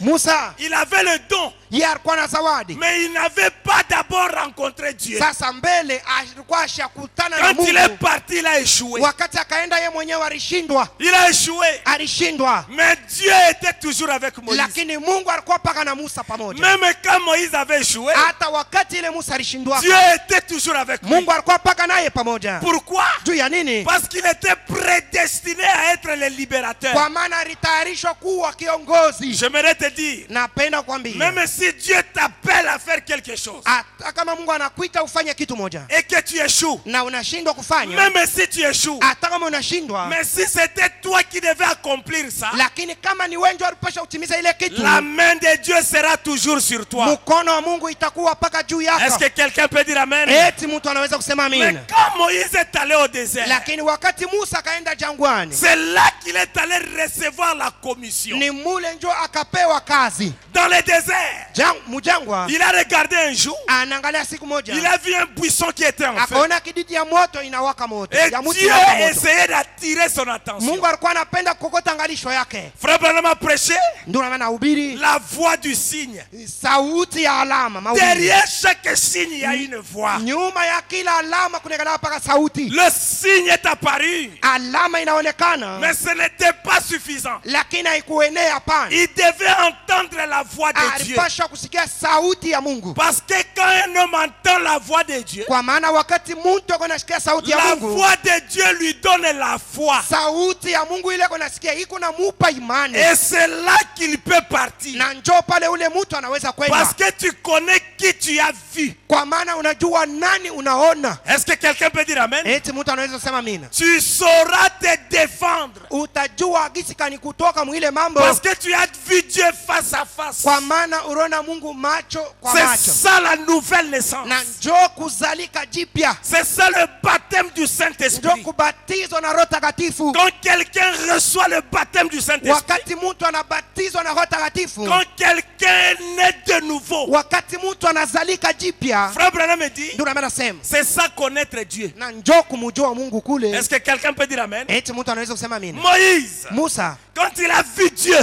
Speaker 2: Musa, il avait le don,
Speaker 1: yeye alikuwa na zawadi,
Speaker 2: mais il n'avait pas d'abord rencontré Dieu.
Speaker 1: sasa mbele alikuwa ashakutana na
Speaker 2: Quand
Speaker 1: Mungu.
Speaker 2: il est parti, il a échoué.
Speaker 1: Wakati akaenda yeye mwenyewe alishindwa.
Speaker 2: Il a échoué.
Speaker 1: Alishindwa.
Speaker 2: Mais Dieu était toujours avec Moïse.
Speaker 1: Lakini Mungu alikuwa paka na Musa pamoja.
Speaker 2: Même quand Moïse avait échoué,
Speaker 1: Hata wakati ile Musa alishindwa,
Speaker 2: Dieu était toujours avec lui.
Speaker 1: Mungu alikuwa paka naye pamoja.
Speaker 2: Pourquoi?
Speaker 1: Juu ya nini?
Speaker 2: Parce qu'il était prédestiné à être le libérateur.
Speaker 1: Kwa maana alitayarishwa kuwa kiongozi.
Speaker 2: J'aimerais te dire,
Speaker 1: Napenda kuambia,
Speaker 2: même si Dieu t'appelle à faire quelque chose
Speaker 1: hata kama Mungu anakuita ufanye kitu moja
Speaker 2: et que tu échoues,
Speaker 1: na unashindwa kufanya,
Speaker 2: même si tu échoues,
Speaker 1: hata kama unashindwa,
Speaker 2: mais si c'était toi qui devais accomplir ça,
Speaker 1: lakini kama ni wewe ndio ulipaswa utimiza ile kitu,
Speaker 2: la main de Dieu sera toujours sur toi.
Speaker 1: mkono wa Mungu itakuwa paka juu yako.
Speaker 2: Est-ce que quelqu'un peut dire amen?
Speaker 1: Eti mtu anaweza kusema
Speaker 2: Mais
Speaker 1: amina.
Speaker 2: quand Moïse est allé au désert,
Speaker 1: Lakini wakati Musa kaenda jangwani,
Speaker 2: c'est là qu'il est allé recevoir la commission.
Speaker 1: ni mule njo akapewa kazi.
Speaker 2: Dans le désert,
Speaker 1: Mujangwa,
Speaker 2: il a regardé un jour,
Speaker 1: anaangalia siku moja,
Speaker 2: il a vu un buisson qui était en feu.
Speaker 1: akaona kiditi ya moto inawaka moto.
Speaker 2: Et
Speaker 1: Ya mti
Speaker 2: Dieu
Speaker 1: inawaka moto.
Speaker 2: essayait d'attirer son attention.
Speaker 1: Mungu alikuwa anapenda kukokota angalisho yake.
Speaker 2: Frère Branham a prêché
Speaker 1: Ndio maana nahubiri
Speaker 2: la voix du signe.
Speaker 1: sauti ya alama, mahubiri.
Speaker 2: Derrière chaque signe, il y a une voix.
Speaker 1: Nyuma ya kila alama kunaonekana paka sauti.
Speaker 2: Le signe est apparu,
Speaker 1: Alama inaonekana,
Speaker 2: mais ce n'était pas suffisant.
Speaker 1: lakini haikuenea hapana.
Speaker 2: Il devait entendre la voix de Dieu.
Speaker 1: Alipaswa kusikia sauti ya Mungu.
Speaker 2: Parce que quand un homme entend la voix de Dieu,
Speaker 1: Kwa maana wakati mtu anasikia sauti ya
Speaker 2: la
Speaker 1: Mungu,
Speaker 2: voix de Dieu lui donne la foi.
Speaker 1: sauti ya Mungu ile kunasikia iko na mupa imani.
Speaker 2: Et c'est là qu'il peut partir.
Speaker 1: Na njoo pale ule mtu anaweza kwenda.
Speaker 2: Parce que tu connais qui tu as vu.
Speaker 1: Kwa maana unajua nani unaona.
Speaker 2: Est-ce que quelqu'un peut dire amen?
Speaker 1: Eti mtu anaweza kusema amina.
Speaker 2: Tu sauras te défendre.
Speaker 1: Utajua gisi kani kutoka mwile mambo.
Speaker 2: Parce que tu as vu Dieu face à face.
Speaker 1: Kwa maana unaona Mungu macho kwa
Speaker 2: C'est
Speaker 1: macho.
Speaker 2: ça la nouvelle naissance.
Speaker 1: Na njoo kuzalika jipya.
Speaker 2: C'est ça le baptême du Saint-Esprit.
Speaker 1: Njoo kubatizwa na Roho Takatifu.
Speaker 2: Quand quelqu'un reçoit le baptême du Saint-Esprit,
Speaker 1: Wakati mtu anabatizwa na Roho Takatifu,
Speaker 2: quand quelqu'un naît de nouveau,
Speaker 1: wakati mtu anazalika jipya,
Speaker 2: Frère Branham dit,
Speaker 1: ndio maana nasema
Speaker 2: c'est ça connaître Dieu.
Speaker 1: na njoo kumjua Mungu kule.
Speaker 2: Est-ce que quelqu'un peut dire amen?
Speaker 1: Eti mtu anaweza kusema amina.
Speaker 2: Moïse,
Speaker 1: Musa
Speaker 2: quand il a vu Dieu,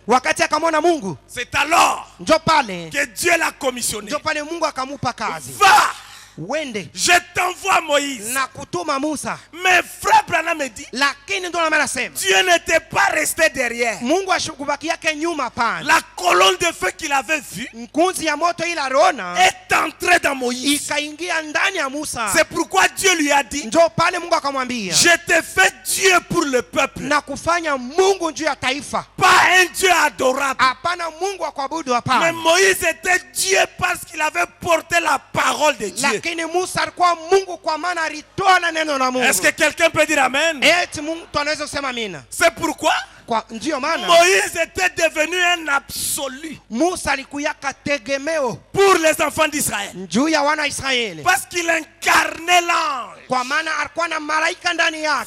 Speaker 1: wakati akamwona Mungu,
Speaker 2: c'est alors
Speaker 1: njoo pale,
Speaker 2: que Dieu l'a commissionné.
Speaker 1: njoo pale Mungu akamupa kazi.
Speaker 2: Va,
Speaker 1: Wende
Speaker 2: je t'envoie Moïse.
Speaker 1: na kutuma Musa.
Speaker 2: Mais Frère Branham dit,
Speaker 1: Lakini ndio maana nasema
Speaker 2: Dieu n'était pas resté derrière.
Speaker 1: Mungu ashikubaki yake nyuma pana.
Speaker 2: La colonne de feu qu'il avait vue
Speaker 1: Nkunzi ya moto ila Rona
Speaker 2: est entré dans Moïse. C'est pourquoi Dieu lui a dit, je t'ai fait Dieu pour le peuple, pas un Dieu adorable. Mais Moïse était Dieu parce qu'il avait porté la parole de Dieu. Est-ce que quelqu'un peut dire amen? C'est pourquoi Moïse était devenu un absolu pour les enfants d'Israël, parce qu'il incarnait l'ange.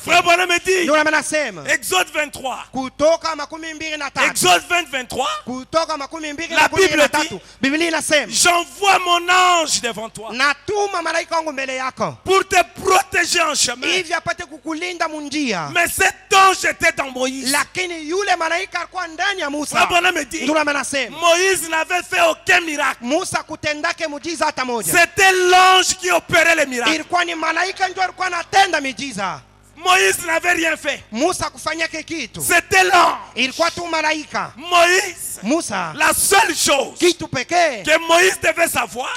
Speaker 2: Frère Bonhomme me dit, Exode 23, Exode 23, la Bible dit, j'envoie mon ange devant toi pour te protéger en chemin. Mais cet ange était dans Moïse. Frère Bonhomme me dit, Moïse n'avait fait aucun miracle. C'était l'ange qui opérait les miracles. Moïse n'avait rien fait. C'était l'ange. Moïse, la seule chose que Moïse devait savoir,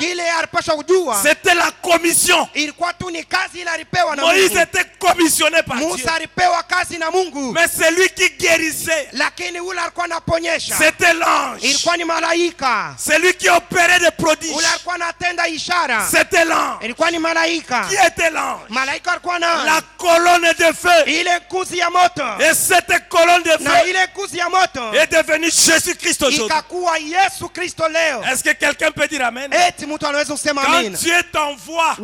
Speaker 2: c'était la commission. Moïse était commissionné par Dieu. Mais c'est lui qui guérissait. C'était l'ange. C'est lui qui opérait des prodiges. C'était l'ange. Qui était l'ange? La colonne de feu. Et cette colonne de feu est devenue Jésus-Christ aujourd'hui. Est-ce que quelqu'un peut dire amen? Quand Dieu t'envoie, il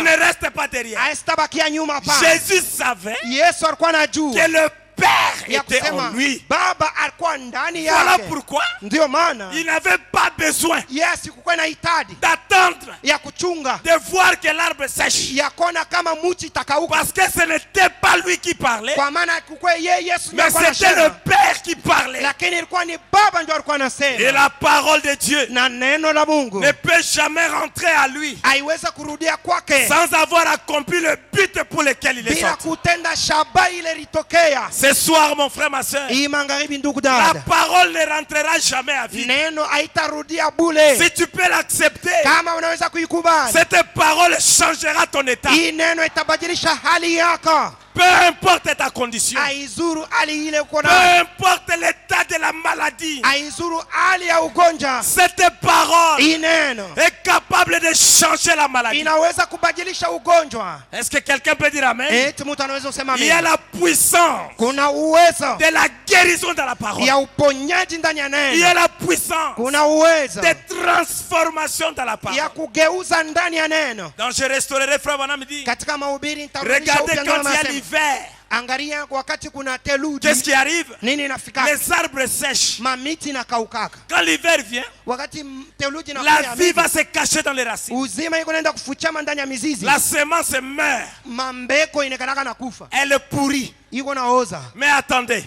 Speaker 2: ne reste pas derrière. Jésus savait que le Père était en lui. Voilà pourquoi il n'avait pas besoin d'attendre de voir que l'arbre sèche. Parce que ce n'était pas lui qui parlait, mais c'était le Père qui parlait. Et la parole de Dieu ne peut jamais rentrer à lui sans avoir accompli le but pour lequel il est sorti. Ce soir, mon frère, ma soeur, la parole ne rentrera jamais à vide. Si tu peux l'accepter, cette parole changera ton état. Peu importe ta condition, peu importe l'état de la maladie, cette parole est capable de changer la maladie. Est-ce que quelqu'un peut dire amen? Il y a la puissance de la guérison dans la parole. Il y a la puissance de transformation dans la parole. Donc je restaurerai, frère Bonhomme dit, regardez quand il y a l'hiver, qu'est-ce qui arrive? Les arbres sèchent. Quand l'hiver vient, la vie va se cacher dans les racines. La semence meurt. Elle pourrit. Mais attendez.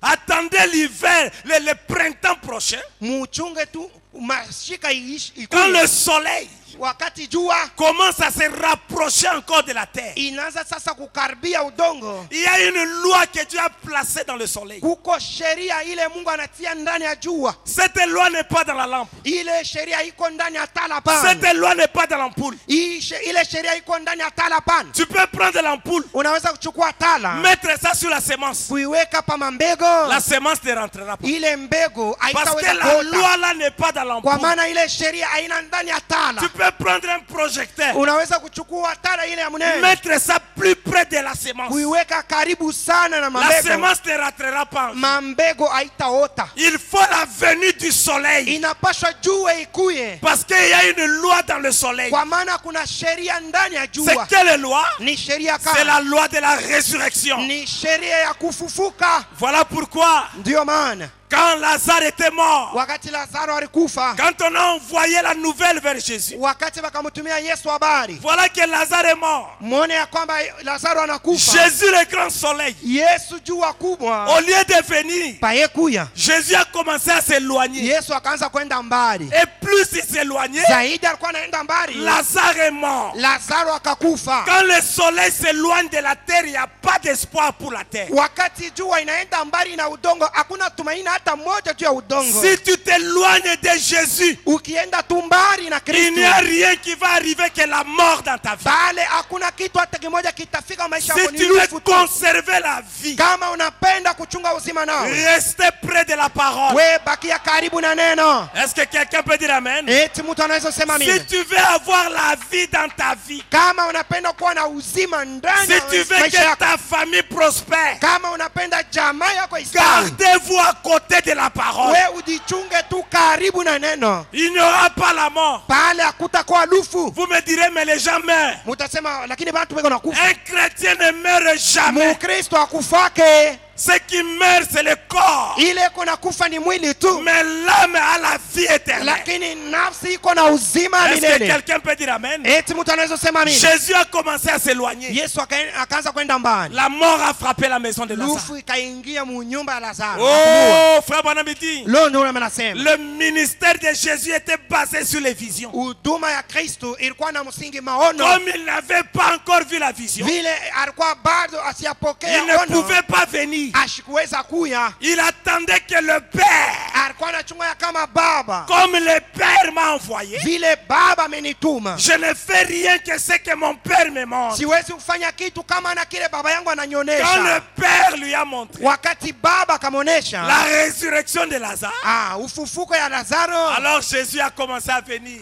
Speaker 2: Attendez l'hiver, le printemps prochain. Quand le soleil commence à se rapprocher encore de la terre, il y a une loi que Dieu a placée dans le soleil. Cette loi n'est pas dans la lampe. Cette loi n'est pas dans l'ampoule. Tu peux prendre l'ampoule, mettre ça sur la semence. La semence ne rentrera pas. Parce que la loi là n'est pas dans l'ampoule. Tu peux prendre un projecteur, mettre ça plus près de la semence. La semence ne rentrera pas. Il faut la venue du soleil. Parce qu'il y a une loi dans le soleil. C'est quelle loi? C'est la loi de la résurrection. Voilà pourquoi quand Lazare était mort, quand on a envoyé la nouvelle vers Jésus, voilà que Lazare est mort. Jésus le grand soleil, au lieu de venir, Jésus a commencé à s'éloigner. Et plus il s'éloignait, Lazare est mort. Quand le soleil s'éloigne de la terre, il n'y a pas d'espoir pour la terre. Si tu t'éloignes de Jésus, il n'y a rien qui va arriver que la mort dans ta vie. Si tu veux conserver la vie, restez près de la parole. Est-ce que quelqu'un peut dire amen? Si tu veux avoir la vie dans ta vie, si tu veux que ta famille prospère, gardez-vous à côté de la parole. Il n'y aura pas la mort. Vous me direz, mais les gens meurent. Un chrétien ne meurt jamais. Ce qui meurt, c'est le corps. Mais l'âme a la vie éternelle. Est-ce que quelqu'un peut dire amen? Jésus a commencé à s'éloigner. La mort a frappé la maison de Lazare. Oh, frère Bonamiti, le ministère de Jésus était basé sur les visions. Comme il n'avait pas encore vu la vision, il ne pouvait pas venir. Il attendait que le Père, comme le Père m'a envoyé, je ne fais rien que ce que mon Père me montre. Quand le Père lui a montré la résurrection de Lazare, alors Jésus a commencé à venir.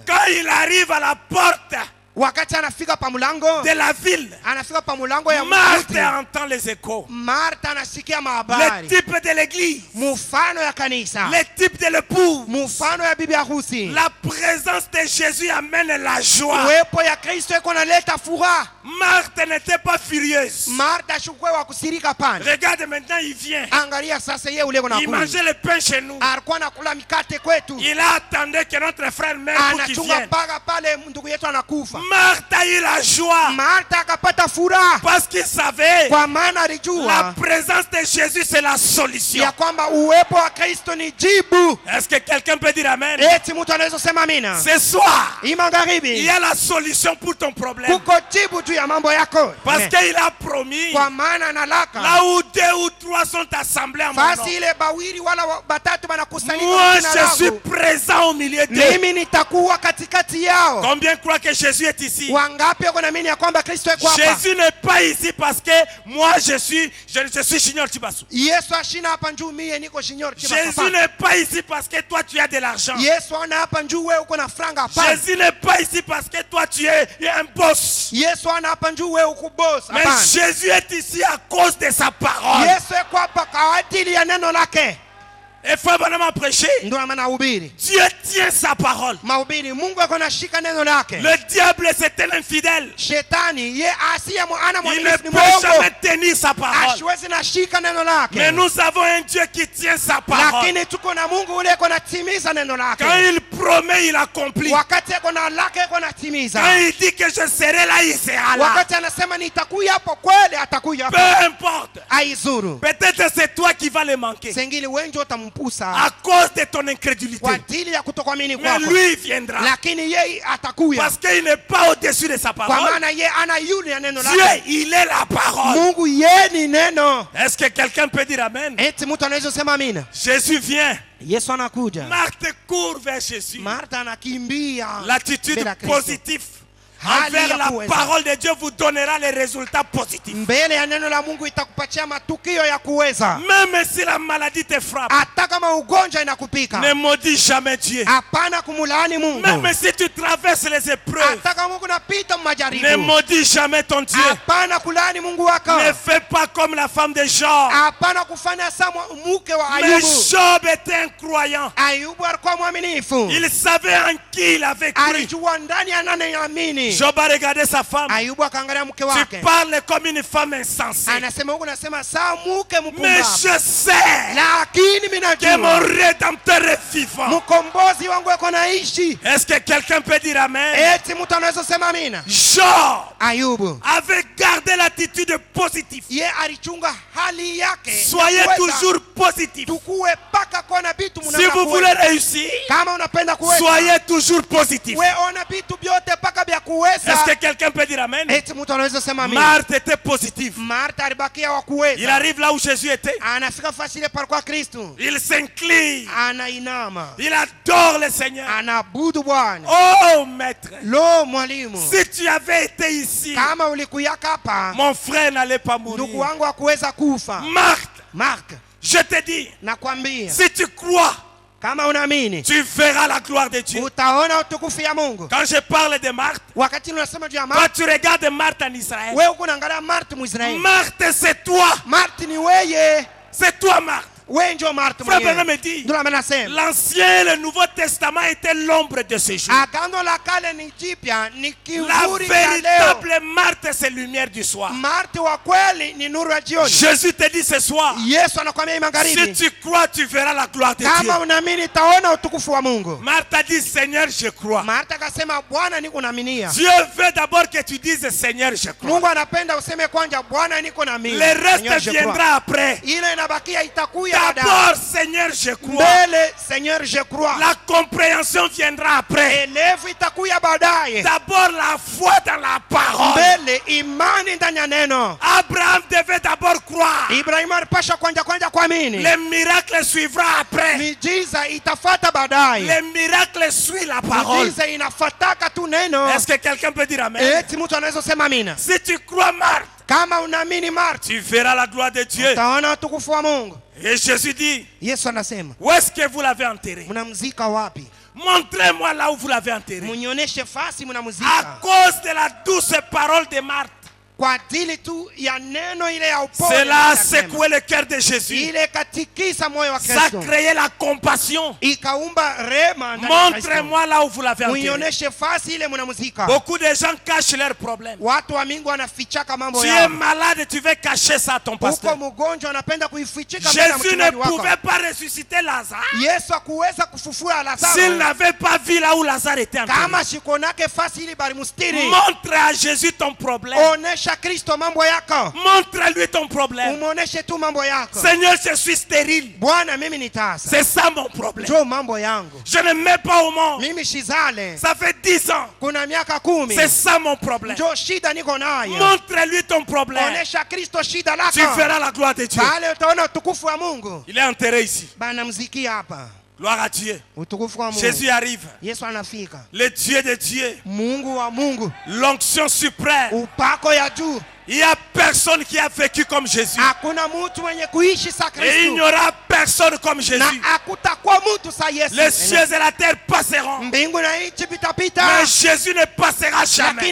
Speaker 2: Quand il arrive à la porte de la ville, Marthe entend les échos. Le type de l'église, le type de l'époux. La présence de Jésus amène la joie. Marthe n'était pas furieuse. Regarde maintenant, il vient. Il mangeait le pain chez nous. Il a attendu que notre frère meure pour qu'il vienne. Marthe a eu la joie parce qu'il savait la présence de Jésus, c'est la solution. Est-ce que quelqu'un peut dire amen? Ce soir, il y a la solution pour ton problème. Parce qu'il a promis, là où 2 ou 3 sont assemblés à mon nom, moi je suis présent au milieu d'eux. Combien croient que Jésus est ici? Jésus n'est pas ici parce que moi je suis Junior Tibasu. Jésus n'est pas ici parce que toi tu as de l'argent. Jésus n'est pas ici parce que toi tu es un boss. Mais Jésus est ici à cause de sa parole. Et frère Branham a prêché. Dieu tient sa parole. Le diable c'est un infidèle. Il ne peut jamais tenir sa parole. Mais nous avons un Dieu qui tient sa parole. Quand il promet, il accomplit. Quand il dit que je serai là, il sera là. Peu importe. Peut-être c'est toi qui vas le manquer à cause de ton incrédulité. Mais lui il viendra parce qu'il n'est pas au-dessus de sa parole. Dieu, il est la parole. Est-ce que quelqu'un peut dire amen? Jésus vient. Marthe court vers Jésus. L'attitude positive envers la parole de Dieu vous donnera les résultats positifs. Même si la maladie te frappe, ne maudis jamais Dieu. Même si tu traverses les épreuves, ne maudis jamais ton Dieu. Ne fais pas comme la femme de Job. Mais Job était un croyant. Il savait en qui il avait cru. Job a regardé sa femme. Tu parles comme une femme insensée. Mais je sais que mon Rédempteur est vivant. Est-ce que quelqu'un peut dire amen? Job avait gardé l'attitude positive. Soyez toujours positif. Si vous voulez réussir, soyez toujours positif. Est-ce que quelqu'un peut dire amen? Marthe était positive. Il arrive là où Jésus était. Il s'incline. Il adore le Seigneur. Oh maître, si tu avais été ici, mon frère n'allait pas mourir. Marthe, je te dis, si tu crois, tu verras la gloire de Dieu. Quand je parle de Marthe, quand tu regardes Marthe en Israël, Marthe c'est toi. C'est toi Marthe. Frère Branham me dit, l'Ancien et le Nouveau Testament étaient l'ombre de ce jour. La véritable Marthe, c'est lumière du soir. Jésus te dit ce soir, si tu crois, tu verras la gloire de Dieu. Marthe a dit, Seigneur, je crois. Dieu veut d'abord que tu dises, Seigneur, je crois. Le reste viendra après. D'abord, Seigneur, je crois. La compréhension viendra après. D'abord, la foi dans la parole. Abraham devait d'abord croire. Le miracle suivra après. Le miracle suit la parole. Est-ce que quelqu'un peut dire amen? Si tu crois, Marthe, tu verras la gloire de Dieu. Et Jésus dit, où est-ce que vous l'avez enterré? Montrez-moi là où vous l'avez enterré. À cause de la douce parole de Marthe, cela a secoué le cœur de Jésus. Ça a créé la compassion. Montrez-moi là où vous l'avez enterré. Beaucoup de gens cachent leurs problèmes. Tu es malade, tu veux cacher ça à ton pasteur. Jésus ne pouvait pas ressusciter Lazare s'il n'avait pas vu là où Lazare était enterré. Montre à Jésus ton problème. Montre-lui ton problème. Seigneur, je suis stérile. C'est ça mon problème. Je ne mets pas au monde. Ça fait 10 ans. C'est ça mon problème. Montre-lui ton problème. Tu verras la gloire de Dieu. Il est enterré ici. Gloire à Dieu. Jésus arrive. Le Dieu de Dieu. L'onction suprême. Il n'y a personne qui a vécu comme Jésus. Et il n'y aura personne comme Jésus. Les cieux et la terre passeront. Mais Jésus ne passera jamais.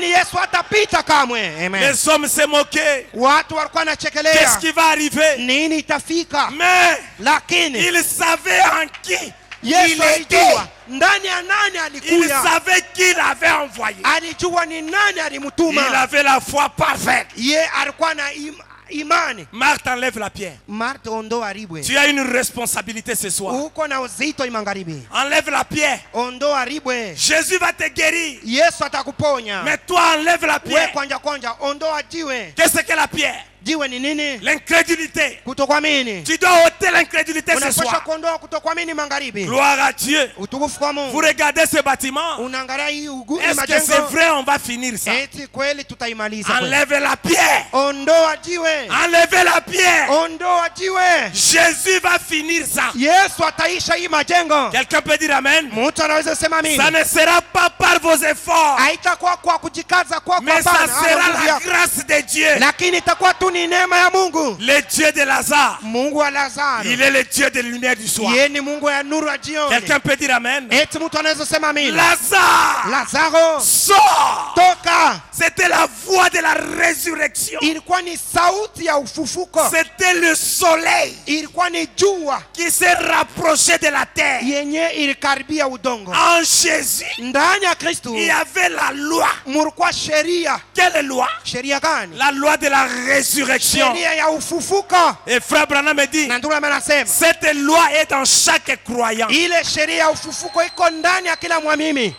Speaker 2: Les hommes se moquaient. Qu'est-ce qui va arriver? Mais il savait en qui il était. Il savait qui l'avait envoyé. Il avait la foi parfaite. Marthe, enlève la pierre. Tu as une responsabilité ce soir. Enlève la pierre. Jésus va te guérir. Mais toi, enlève la pierre. Qu'est-ce que la pierre? L'incrédulité. Tu dois ôter l'incrédulité ce soir. Gloire à Dieu. Vous regardez ce bâtiment. Est-ce que c'est vrai? On va finir ça. Enlève la pierre. Enlevez la pierre. Jésus va finir ça. Quelqu'un peut dire amen? Ça ne sera pas par vos efforts, mais ça sera la grâce de Dieu. Le Dieu de Lazare, il est le Dieu de la lumière du soir. Quelqu'un peut dire amen? Lazare, sort. C'était la voix de la résurrection. C'était le soleil qui s'est rapproché de la terre. En Jésus, il y avait la loi. Quelle loi? La loi de la résurrection. Et frère Branham me dit, cette loi est dans chaque croyant.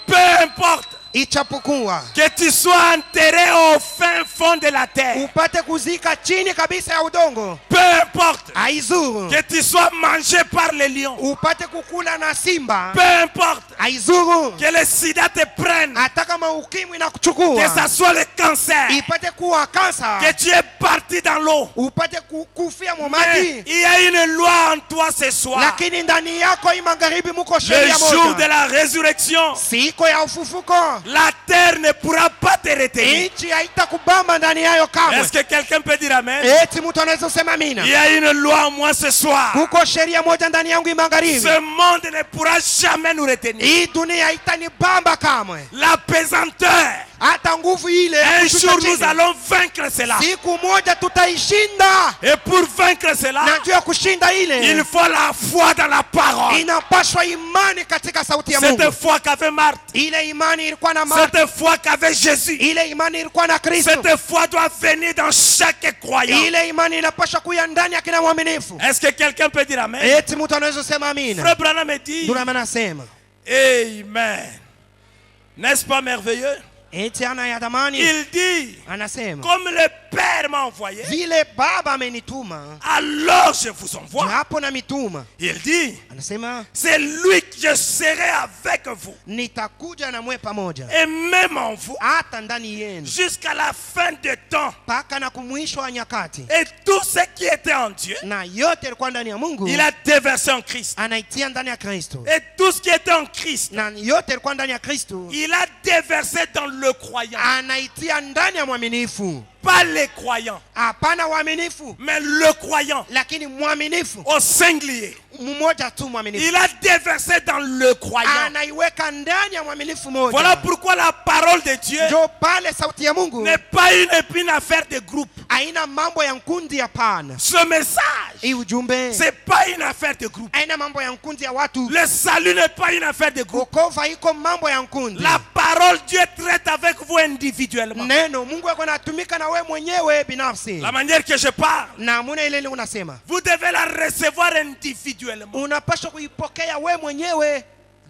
Speaker 2: Peu importe
Speaker 1: ichapokuwa
Speaker 2: que tu sois enterré au fin fond de la terre,
Speaker 1: upate kuzika chini kabisa ya udongo,
Speaker 2: peu importe
Speaker 1: aizuru
Speaker 2: que tu sois mangé par les lions,
Speaker 1: upate kukula na simba,
Speaker 2: peu importe
Speaker 1: aizuru
Speaker 2: que le sida te prenne,
Speaker 1: hata kama ukimwi na
Speaker 2: que
Speaker 1: kuchukua,
Speaker 2: ça soit le cancer,
Speaker 1: ipate kuwa kansa,
Speaker 2: que tu es parti dans l'eau.
Speaker 1: upate kufia
Speaker 2: Mais
Speaker 1: maji.
Speaker 2: il y a une loi en toi ce soir.
Speaker 1: Lakini ndani yako magharibi muko
Speaker 2: Le
Speaker 1: sheria
Speaker 2: jour de
Speaker 1: moja,
Speaker 2: la résurrection,
Speaker 1: siku ya ufufuko
Speaker 2: la terre ne pourra pas te retenir.
Speaker 1: nchi haitakubamba ndani yayo kamwe.
Speaker 2: Est-ce que quelqu'un peut dire amen?
Speaker 1: Eti mtu anaweza sema amina?
Speaker 2: Il y a une loi en moi ce soir.
Speaker 1: Kuko sheria moja ndani yangu magharibi.
Speaker 2: Ce monde ne pourra jamais nous retenir.
Speaker 1: Hii dunia haitanibamba kamwe.
Speaker 2: La pesanteur.
Speaker 1: Hata nguvu ile
Speaker 2: Un jour nous allons vaincre cela.
Speaker 1: siku moja tutaishinda.
Speaker 2: Et pour vaincre cela,
Speaker 1: Na ndio kushinda ile
Speaker 2: il faut la foi dans la parole.
Speaker 1: inapaswa imani katika sauti ya Mungu.
Speaker 2: Cette foi qu'avait Marthe,
Speaker 1: Ile imani ilikuwa na Martha,
Speaker 2: cette foi qu'avait Jésus,
Speaker 1: ile imani ilikuwa na Kristo.
Speaker 2: cette foi doit venir dans chaque croyant.
Speaker 1: Ile imani inapaswa kuya ndani ya kila mwaminifu.
Speaker 2: Est-ce que quelqu'un peut dire amen?
Speaker 1: Eti mtu anaweza sema amina?
Speaker 2: Frère Branham me dit,
Speaker 1: Ndio maana nasema
Speaker 2: amen. N'est-ce pas merveilleux?
Speaker 1: eti ana ya damani,
Speaker 2: Il dit,
Speaker 1: anasema
Speaker 2: comme le Père m'a envoyé,
Speaker 1: vile Baba amenituma
Speaker 2: alors je vous envoie.
Speaker 1: hapo na mituma.
Speaker 2: Il dit,
Speaker 1: Anasema
Speaker 2: c'est lui que je serai avec vous.
Speaker 1: nitakuja na mwe pamoja,
Speaker 2: Et même en vous,
Speaker 1: hata ndani yenu,
Speaker 2: jusqu'à la fin des temps.
Speaker 1: mpaka na kumwisho wa nyakati.
Speaker 2: Et tout ce qui était en Dieu,
Speaker 1: Na yote ilikuwa ndani ya Mungu
Speaker 2: il a déversé en Christ.
Speaker 1: anaitia ndani ya Kristo,
Speaker 2: Et tout ce qui était en Christ,
Speaker 1: na yote ilikuwa ndani ya Kristo
Speaker 2: il a déversé dans le croyant.
Speaker 1: anaitia ndani ya mwaminifu.
Speaker 2: Pas les croyants,
Speaker 1: Hapana waaminifu,
Speaker 2: mais le croyant
Speaker 1: lakini mwaminifu
Speaker 2: au singulier.
Speaker 1: mmoja tu mwaminifu.
Speaker 2: Il a déversé dans le croyant.
Speaker 1: Anaiweka ndani ya mwaminifu moja.
Speaker 2: Voilà pourquoi la parole de Dieu
Speaker 1: Ndio pale sauti ya Mungu
Speaker 2: n'est pas une affaire de groupe.
Speaker 1: haina mambo ya nkundi, hapana.
Speaker 2: Ce message,
Speaker 1: Hii ujumbe
Speaker 2: c'est pas une affaire de groupe.
Speaker 1: haina mambo ya nkundi ya watu.
Speaker 2: Le salut n'est pas une affaire de groupe.
Speaker 1: Wokovu haiko mambo ya nkundi.
Speaker 2: La parole, Dieu traite avec vous individuellement.
Speaker 1: Neno Mungu yako anatumika na we mwenyewe binafsi.
Speaker 2: La manière que je parle,
Speaker 1: Na muna ile unasema
Speaker 2: vous devez la recevoir individuellement.
Speaker 1: unapaswa kuipokea we mwenyewe.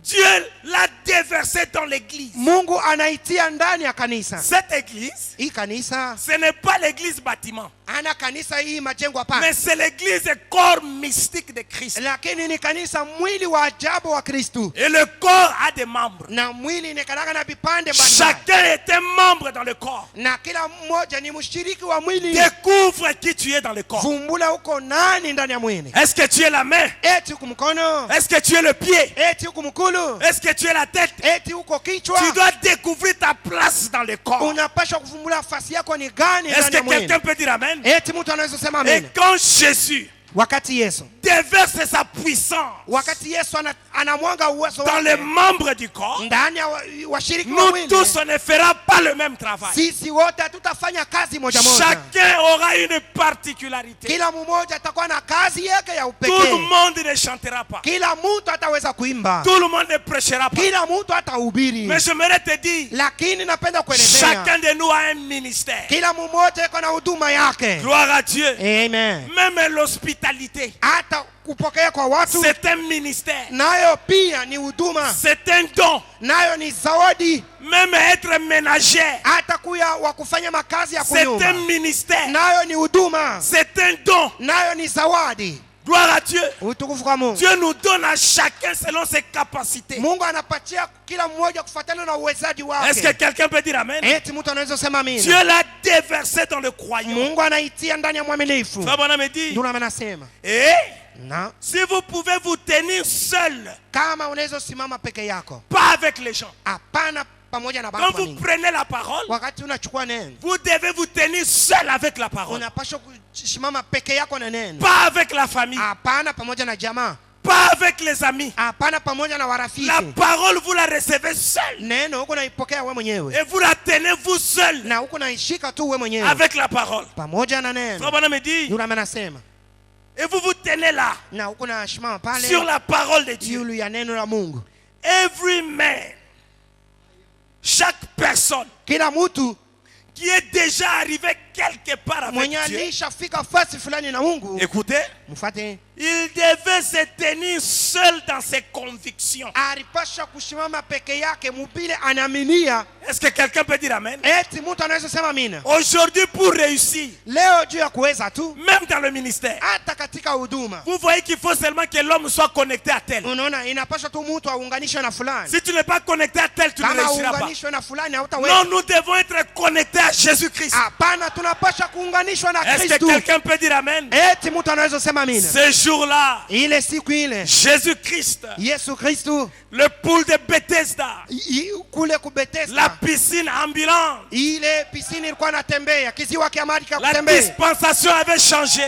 Speaker 2: Dieu l'a déversé dans l'église.
Speaker 1: Mungu anaitia ndani ya kanisa.
Speaker 2: Cette église,
Speaker 1: Hii kanisa
Speaker 2: ce n'est pas l'église bâtiment,
Speaker 1: ana kanisa hii majengo hapa,
Speaker 2: mais c'est l'église corps mystique de Christ.
Speaker 1: lakini ni kanisa mwili wa ajabu wa Kristo,
Speaker 2: Et le corps a des membres.
Speaker 1: na mwili ni kanaka na vipande mbalimbali,
Speaker 2: Chacun est un membre dans le corps.
Speaker 1: na kila mmoja ni mshiriki wa mwili.
Speaker 2: Découvre qui tu es dans le corps.
Speaker 1: Vumbula uko nani ndani ya mwili.
Speaker 2: Est-ce que tu es la main?
Speaker 1: Eti uko mkono,
Speaker 2: Est-ce que tu es le pied?
Speaker 1: eti uko mkulu,
Speaker 2: Est-ce que tu es la tête?
Speaker 1: eti uko kichwa.
Speaker 2: Tu dois découvrir ta place dans le corps.
Speaker 1: Unapaswa kuvumbula nafasi yako ni gani
Speaker 2: Est-ce
Speaker 1: ndani ya
Speaker 2: que
Speaker 1: mwili.
Speaker 2: quelqu'un peut dire amen?
Speaker 1: Eti mtu anaweza sema
Speaker 2: Et
Speaker 1: amina.
Speaker 2: quand Jésus
Speaker 1: Wakati Yesu
Speaker 2: déverse sa puissance
Speaker 1: wakati Yesu anamwanga uwezo
Speaker 2: dans les
Speaker 1: wake
Speaker 2: membres du corps,
Speaker 1: ndani ya washiriki wa
Speaker 2: nous
Speaker 1: mwili,
Speaker 2: tous on ne fera pas le même travail.
Speaker 1: sisi wote hatutafanya kazi moja moja.
Speaker 2: Chacun aura une particularité.
Speaker 1: Kila mmoja atakuwa na kazi yake ya
Speaker 2: Tout le
Speaker 1: upekee.
Speaker 2: monde ne chantera pas.
Speaker 1: Kila mtu ataweza kuimba,
Speaker 2: Tout le monde ne prêchera pas.
Speaker 1: kila mtu atahubiri,
Speaker 2: Mais j'aimerais te dire,
Speaker 1: lakini napenda kuelezea
Speaker 2: chacun de nous a un ministère.
Speaker 1: kila mmoja iko na huduma yake.
Speaker 2: Gloire à Dieu.
Speaker 1: Amen.
Speaker 2: Même l'hospitalité,
Speaker 1: Hata kupokea kwa watu
Speaker 2: c'est un ministère.
Speaker 1: nayo pia ni huduma,
Speaker 2: C'est un don.
Speaker 1: nayo ni zawadi.
Speaker 2: Même être ménagère,
Speaker 1: Hata kuya wa kufanya makazi ya
Speaker 2: c'est
Speaker 1: kunyumba,
Speaker 2: un ministère.
Speaker 1: nayo ni huduma,
Speaker 2: C'est un don.
Speaker 1: nayo ni zawadi.
Speaker 2: Gloire à Dieu.
Speaker 1: Utukufu kwa Mungu.
Speaker 2: Dieu nous donne à chacun selon ses capacités.
Speaker 1: Mungu anapatia kila mmoja kufuatana na uwezaji
Speaker 2: Est-ce que
Speaker 1: wake.
Speaker 2: quelqu'un peut dire amen?
Speaker 1: Eti mtu anaweza sema
Speaker 2: Dieu
Speaker 1: amina.
Speaker 2: l'a déversé dans le croyant.
Speaker 1: Mungu anaitia ndani ya mwaminifu.
Speaker 2: Frère Branham me dit,
Speaker 1: Ndio anasema
Speaker 2: et
Speaker 1: na
Speaker 2: si vous pouvez vous tenir seul,
Speaker 1: kama unaweza simama peke yako,
Speaker 2: pas avec les gens.
Speaker 1: hapana pamoja na
Speaker 2: Quand
Speaker 1: watu
Speaker 2: vous
Speaker 1: mingi.
Speaker 2: prenez la parole,
Speaker 1: Wakati unachukua neno,
Speaker 2: vous devez vous tenir seul avec la parole.
Speaker 1: unapaswa kusimama peke yako na neno,
Speaker 2: Pas avec la famille,
Speaker 1: hapana pamoja na jamaa,
Speaker 2: pas avec les amis.
Speaker 1: hapana pamoja na warafiki.
Speaker 2: La parole, vous la recevez seul.
Speaker 1: Neno huko naipokea wewe mwenyewe,
Speaker 2: Et vous la tenez vous seul
Speaker 1: na huko naishika tu wewe mwenyewe
Speaker 2: avec la parole.
Speaker 1: pamoja na
Speaker 2: Frère
Speaker 1: neno.
Speaker 2: Branham me dit,
Speaker 1: Ndio anasema,
Speaker 2: et vous vous tenez là,
Speaker 1: na huko nasimama pale
Speaker 2: sur la parole de Dieu.
Speaker 1: juu ya neno la Mungu.
Speaker 2: Every man, chaque personne
Speaker 1: Kila mtu
Speaker 2: qui est déjà arrivé quelque part avec
Speaker 1: mwenye
Speaker 2: Dieu,
Speaker 1: alishafika fasi fulani na Mungu,
Speaker 2: écoutez,
Speaker 1: mfuate.
Speaker 2: Il devait se tenir seul dans ses convictions. Est-ce que quelqu'un peut dire amen? Aujourd'hui, pour réussir, même dans le ministère, vous voyez qu'il faut seulement que l'homme soit connecté à tel. Si tu n'es pas connecté à tel, tu ne réussiras pas. Non, nous devons être connectés à Jésus-Christ. Est-ce que quelqu'un peut dire amen? Ce jour-là, Jésus-Christ, le pool de Bethesda, la piscine ambulante, la dispensation avait changé.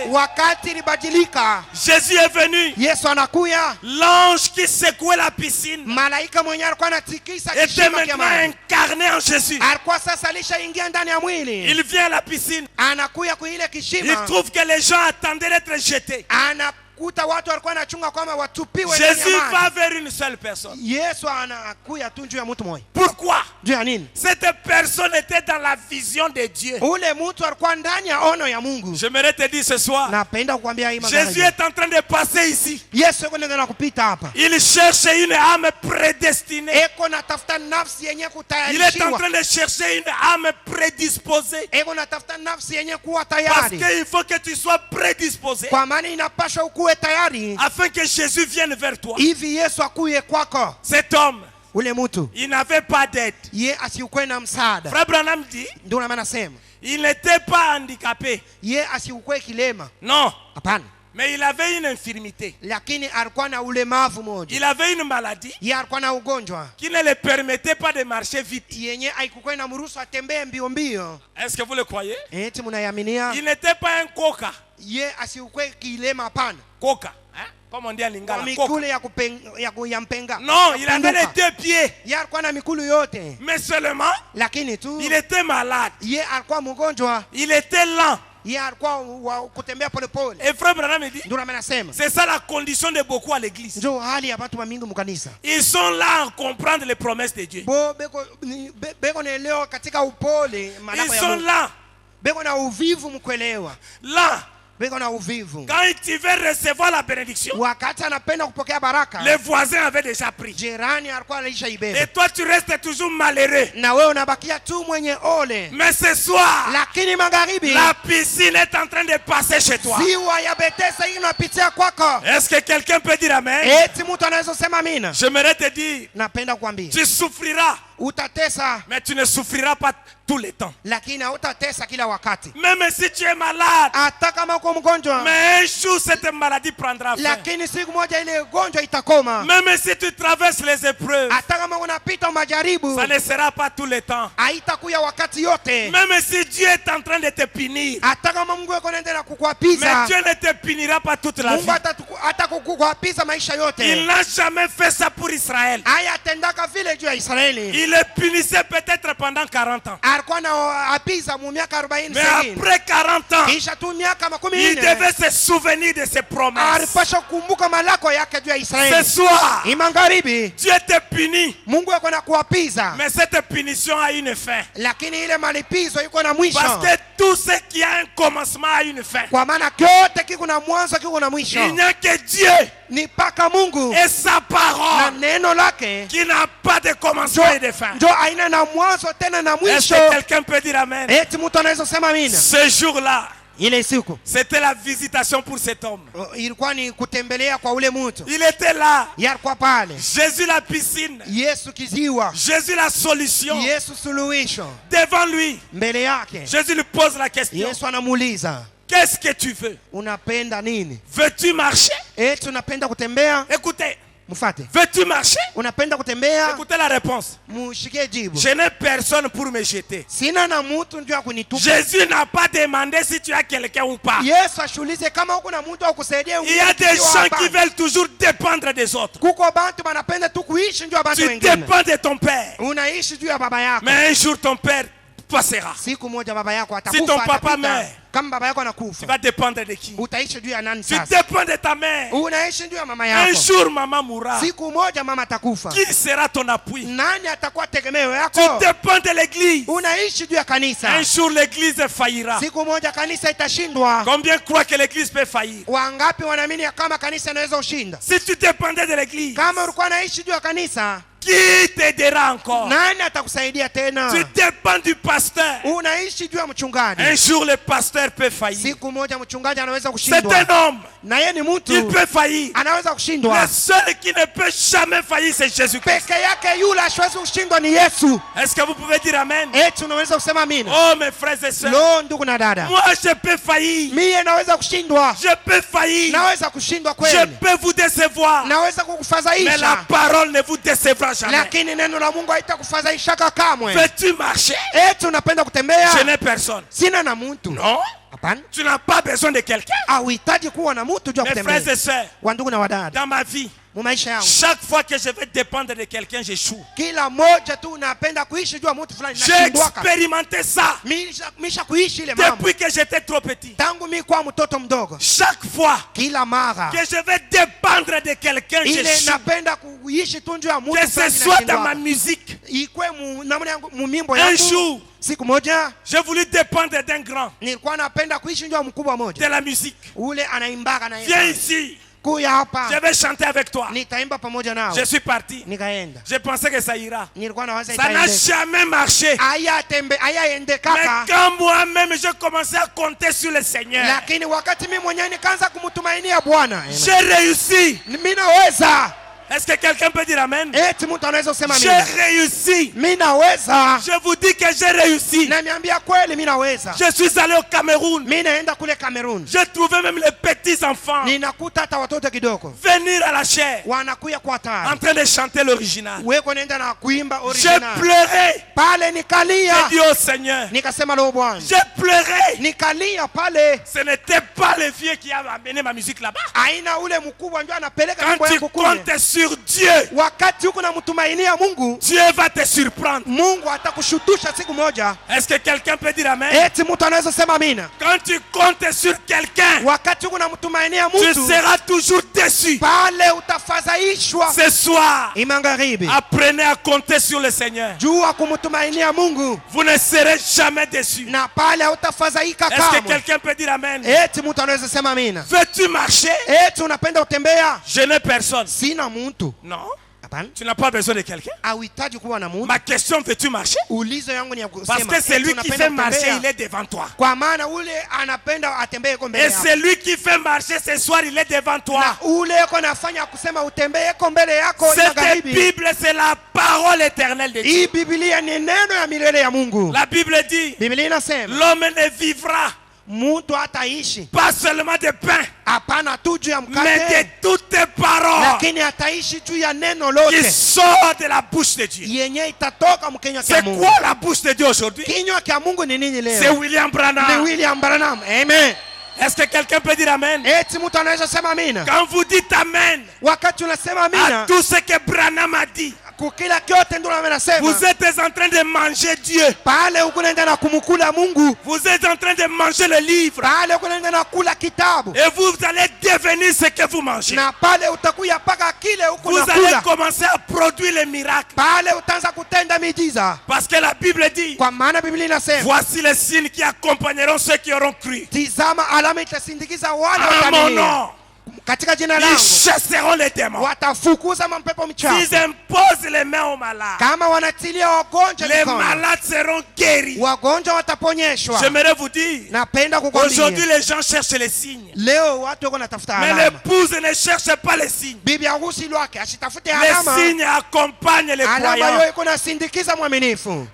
Speaker 2: Jésus est venu. L'ange qui secouait la piscine était maintenant incarné en Jésus. Il vient à la piscine. Il trouve que les gens attendaient d'être jetés. Jésus va vers une seule personne. Pourquoi? Cette personne était dans la vision de Dieu. J'aimerais te dire ce soir, Jésus est en train de passer ici. Il cherche une âme prédestinée. Il est en train de chercher une âme prédisposée. Parce qu'il faut que tu sois prédisposé afin que Jésus vienne vers toi. Cet homme, il n'avait pas d'aide. Frère Branham dit, il n'était pas handicapé. Non. Mais il avait une infirmité. Il avait une maladie qui ne le permettait pas de marcher vite. Est-ce que vous le croyez? Il n'était pas un coca. Coca. Hein? Comme on dit en lingala. Non, il avait les deux pieds. Mais seulement, il était malade. Il était lent. Et frère Branham dit, c'est ça la condition de beaucoup à l'église. Ils sont là à comprendre les promesses de Dieu. Ils sont là. Là. Quand tu veux recevoir la bénédiction, les voisins avaient déjà pris. Et toi tu restes toujours malheureux. Mais ce soir, la piscine est en train de passer chez toi. Est-ce que quelqu'un peut dire amen? J'aimerais te dire, tu souffriras, mais tu ne souffriras pas tout le temps. Même si tu es malade, mais un jour cette maladie prendra fin. Même si tu traverses les épreuves, ça ne sera pas tout le temps. Même si Dieu est en train de te punir, mais Dieu ne te punira pas toute la vie. Il n'a jamais fait ça pour Israël. Il le punissait peut-être pendant 40 ans. Mais après 40 ans, il devait se souvenir de ses promesses. Ce soir, Dieu te punit. Mais cette punition a une fin. Parce que tout ce qui a un commencement a une fin. Il n'y a que Dieu et sa parole qui n'a pas de commencement et de fin. Est-ce que quelqu'un peut dire amen? Ce jour-là, c'était la visitation pour cet homme. Il était là. Jésus la piscine. Jésus la solution. Devant lui, Jésus lui pose la question. Qu'est-ce que tu veux? Veux-tu marcher? Écoutez. Veux-tu marcher? Écoutez la réponse. Je n'ai personne pour me jeter. Jésus n'a pas demandé si tu as quelqu'un ou pas. Il y a des gens qui veulent toujours dépendre des autres. Tu dépends de ton père. Mais un jour ton père toi sera. Si ton papa meurt, tu vas dépendre de qui? Tu dépends de ta mère. Un jour maman mourra. Qui sera ton appui? Tu dépends de l'église. Un jour l'église faillira. Combien croient que l'église peut faillir? Si tu dépendais de l'église, qui t'aidera encore? Tu dépends du pasteur. Un jour le pasteur peut faillir. C'est un homme. Il peut faillir. Le seul qui ne peut jamais faillir, c'est Jésus-Christ. Est-ce que vous pouvez dire Amen? Oh mes frères et sœurs, moi je peux faillir. Je peux faillir. Je peux vous décevoir. Mais la parole ne vous décevra jamais. Veux-tu marcher? Je n'ai personne. Non. Tu n'as pas besoin de quelqu'un. Mes frères et sœurs, dans ma vie, chaque fois que je vais dépendre de quelqu'un, j'échoue. J'ai expérimenté ça depuis que j'étais trop petit. Chaque fois que je vais dépendre de quelqu'un, j'échoue. Que ce soit dans ma musique. Un jour, j'ai voulu dépendre d'un grand de la musique. Viens ici. Je vais chanter avec toi. Je suis parti. Je pensais que ça ira. Ça n'a jamais marché. Mais quand moi-même je commençais à compter sur le Seigneur, j'ai réussi. Est-ce que quelqu'un peut dire Amen? J'ai réussi. Je vous dis que j'ai réussi. Je suis allé au Cameroun. J'ai trouvé même les petits enfants venir à la chair en train de chanter l'original. J'ai pleuré. J'ai dit au Seigneur, j'ai pleuré. Ce n'était pas le vieux qui a amené ma musique là-bas. Quand tu comptes sur Dieu, Dieu va te surprendre. Est-ce que quelqu'un peut dire Amen? Quand tu comptes sur quelqu'un, tu seras toujours déçu. Ce soir, apprenez à compter sur le Seigneur. Vous ne serez jamais déçu. Est-ce que quelqu'un peut dire Amen? Veux-tu marcher? Je n'ai personne. Non. Tu n'as pas besoin de quelqu'un. Ma question, veux-tu marcher? Parce que c'est lui qui fait marcher, il est devant toi. Et c'est lui qui fait marcher ce soir, il est devant toi. Cette Bible, c'est la parole éternelle de Dieu. La Bible dit, l'homme ne vivra pas seulement de pain, mais de toutes tes paroles qui sortent de la bouche de Dieu. C'est quoi la bouche de Dieu aujourd'hui? C'est William Branham.
Speaker 3: Amen.
Speaker 2: Est-ce que quelqu'un peut dire Amen? Quand vous dites Amen à tout ce que Branham a dit, vous êtes en train de manger Dieu. Vous êtes en train de manger le livre. Et vous allez devenir ce que vous mangez. Vous allez commencer à produire les miracles. Parce que la Bible dit, voici les signes qui accompagneront ceux qui auront cru. À mon nom, ils chasseront les démons. S'ils imposent les mains aux malades, les malades seront guéris. J'aimerais vous dire, aujourd'hui les gens cherchent les signes, mais l'épouse ne cherche pas les signes. Les signes accompagnent les croyants.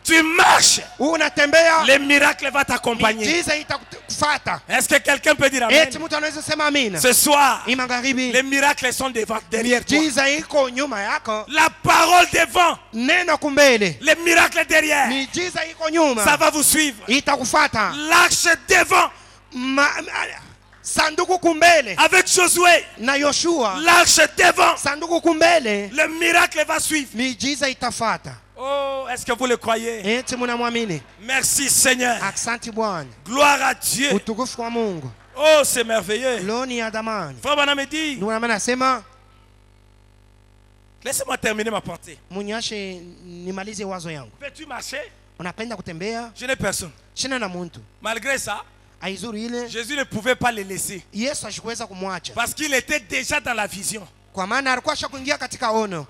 Speaker 2: Tu marches, les miracles vont t'accompagner. Est-ce que quelqu'un peut dire Amen? Ce soir, les miracles sont derrière toi. La parole devant, les miracles derrière. Ça va vous suivre. L'arche devant, avec Josué, l'arche devant, le miracle va suivre. Oh, est-ce que vous le croyez? Merci Seigneur. Gloire à Dieu. Oh, c'est merveilleux. Frère Branham dit, laissez-moi terminer ma pensée. Peux-tu marcher? Je n'ai personne. Malgré ça, Jésus ne pouvait pas le laisser. Parce qu'il était déjà dans la vision.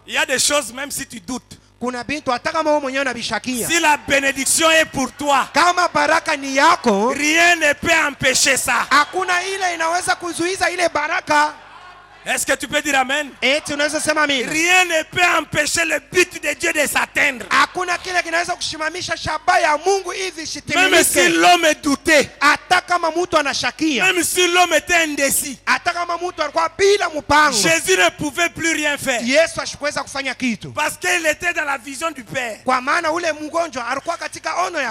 Speaker 2: Il y a des choses, même si tu doutes. Si la bénédiction est pour toi, rien ne peut empêcher ça. Est-ce que tu peux dire Amen? Rien ne peut empêcher le but de Dieu de s'atteindre. Même si l'homme est douté, même si l'homme était indécis, Jésus ne pouvait plus rien faire. Parce qu'il était dans la vision du Père.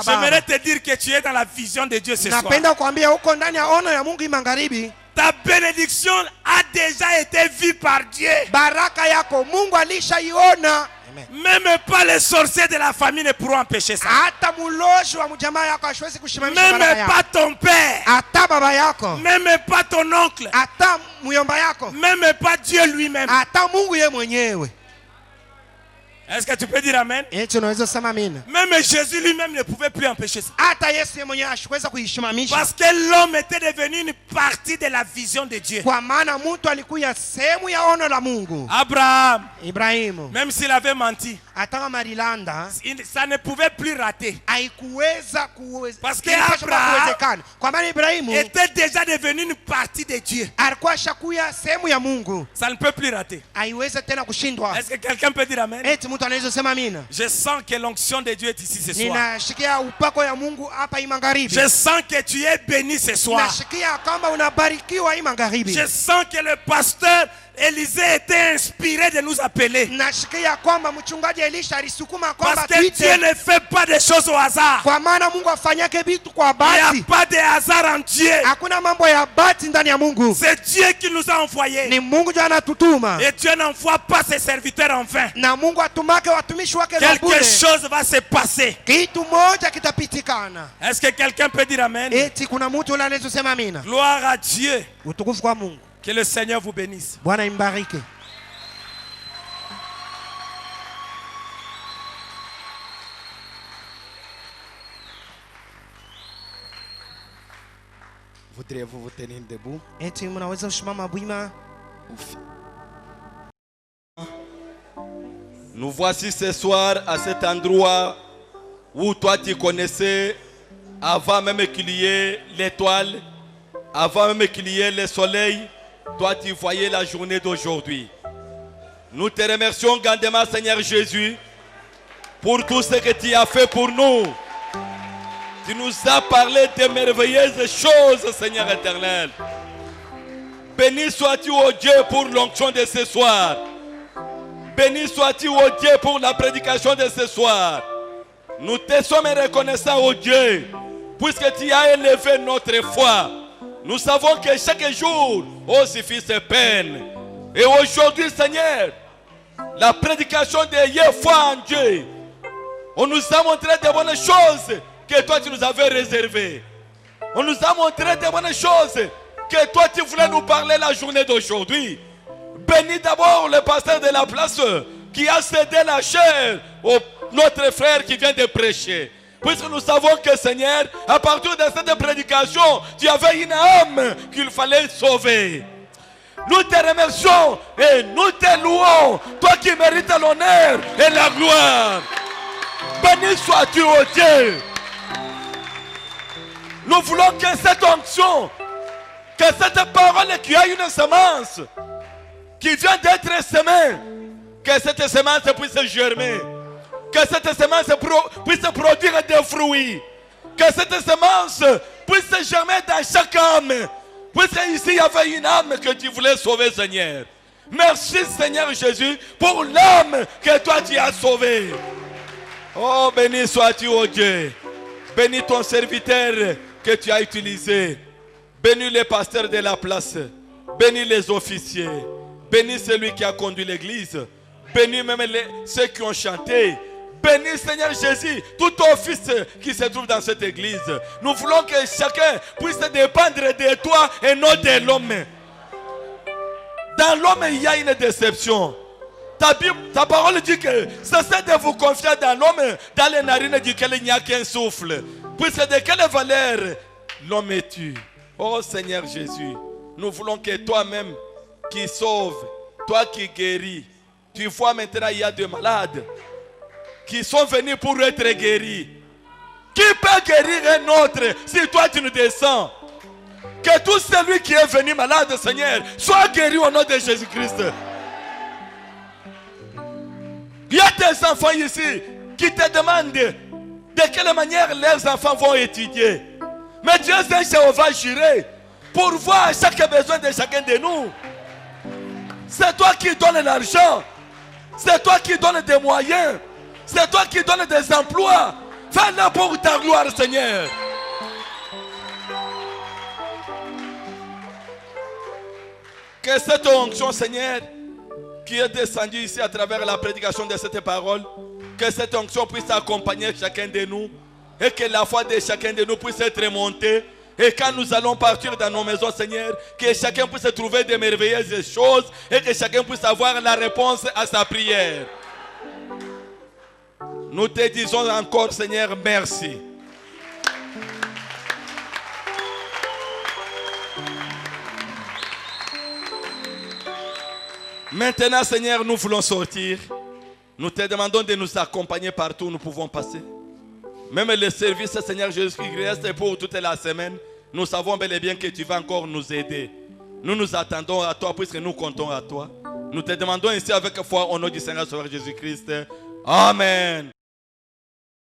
Speaker 2: J'aimerais te dire que tu es dans la vision de Dieu ce soir. Ta bénédiction a déjà été vue par Dieu. Même pas les sorciers de la famille ne pourront empêcher ça. Même pas ton père. Même pas ton oncle. Même pas Dieu lui-même. Est-ce que tu peux dire Amen? Même Jésus lui-même ne pouvait plus empêcher ça. Parce que l'homme était devenu une partie de la vision de Dieu. Abraham, même s'il avait menti, ça ne pouvait plus rater. Parce qu'Abraham était déjà devenu une partie de Dieu. Ça ne peut plus rater. Est-ce que quelqu'un peut dire Amen? Je sens que l'onction de Dieu est ici ce soir. Je sens que tu es béni ce soir. Je sens que le pasteur Élisée était inspiré de nous appeler. Parce que Dieu ne fait pas des choses au hasard. Il n'y a pas de hasard en Dieu. C'est Dieu qui nous a envoyés. Et Dieu n'envoie pas ses serviteurs en vain. Quelque chose va se passer. Est-ce que quelqu'un peut dire Amen? Gloire à Dieu. Que le Seigneur vous bénisse.
Speaker 1: Voudriez-vous vous tenir debout?
Speaker 3: Nous voici ce soir à cet endroit où toi tu connaissais avant même qu'il y ait l'étoile, avant même qu'il y ait le soleil. Toi, tu voyais la journée d'aujourd'hui. Nous te remercions grandement, Seigneur Jésus, pour tout ce que tu as fait pour nous. Tu nous as parlé de merveilleuses choses, Seigneur éternel. Béni sois-tu, ô Dieu, pour l'onction de ce soir. Béni sois-tu, ô Dieu, pour la prédication de ce soir. Nous te sommes reconnaissants, ô Dieu, puisque tu as élevé notre foi. Nous savons que chaque jour, suffit ses peines. Et aujourd'hui, Seigneur, la prédication de hier foi en Dieu, on nous a montré de bonnes choses que toi tu nous avais réservées. On nous a montré de bonnes choses que toi tu voulais nous parler la journée d'aujourd'hui. Bénis d'abord le pasteur de la place qui a cédé la chair au notre frère qui vient de prêcher. Puisque nous savons que, Seigneur, à partir de cette prédication, tu avais une âme qu'il fallait sauver. Nous te remercions et nous te louons, toi qui mérites l'honneur et la gloire. Béni sois-tu, ô Dieu. Nous voulons que cette onction, que cette parole qui a une semence, qui vient d'être semée, que cette semence puisse germer. Que cette semence puisse produire des fruits. Que cette semence puisse germer dans chaque âme. Puisque ici il y avait une âme que tu voulais sauver, Seigneur. Merci, Seigneur Jésus, pour l'âme que toi tu as sauvée. Oh, béni sois-tu, ô Dieu. Bénis ton serviteur que tu as utilisé. Bénis les pasteurs de la place. Bénis les officiers. Bénis celui qui a conduit l'église. Bénis même ceux qui ont chanté. Bénis, Seigneur Jésus, tout office qui se trouve dans cette église. Nous voulons que chacun puisse dépendre de toi et non de l'homme. Dans l'homme, il y a une déception. Ta parole dit que cessez de vous confier dans l'homme, dans les narines duquel il n'y a qu'un souffle. Puisque de quelle valeur l'homme es-tu? Oh Seigneur Jésus, nous voulons que toi-même qui sauves, toi qui guéris, tu vois maintenant il y a des malades qui sont venus pour être guéris. Qui peut guérir un autre si toi tu nous descends? Que tout celui qui est venu malade, Seigneur, soit guéri au nom de Jésus-Christ. Il y a des enfants ici qui te demandent de quelle manière leurs enfants vont étudier. Mais Dieu est un Jéhovah juré pour voir chaque besoin de chacun de nous. C'est toi qui donnes l'argent. C'est toi qui donnes des moyens. C'est toi qui donnes des emplois. Fais-le pour ta gloire, Seigneur. Que cette onction, Seigneur, qui est descendue ici à travers la prédication de cette parole, que cette onction puisse accompagner chacun de nous et que la foi de chacun de nous puisse être montée. Et quand nous allons partir dans nos maisons, Seigneur, que chacun puisse trouver de merveilleuses choses et que chacun puisse avoir la réponse à sa prière. Nous te disons encore, Seigneur, merci. Maintenant, Seigneur, nous voulons sortir. Nous te demandons de nous accompagner partout où nous pouvons passer. Même le service, Seigneur Jésus-Christ, reste pour toute la semaine. Nous savons bel et bien que tu vas encore nous aider. Nous nous attendons à toi puisque nous comptons à toi. Nous te demandons ici avec foi au nom du Seigneur Sauveur Jésus-Christ. Amen.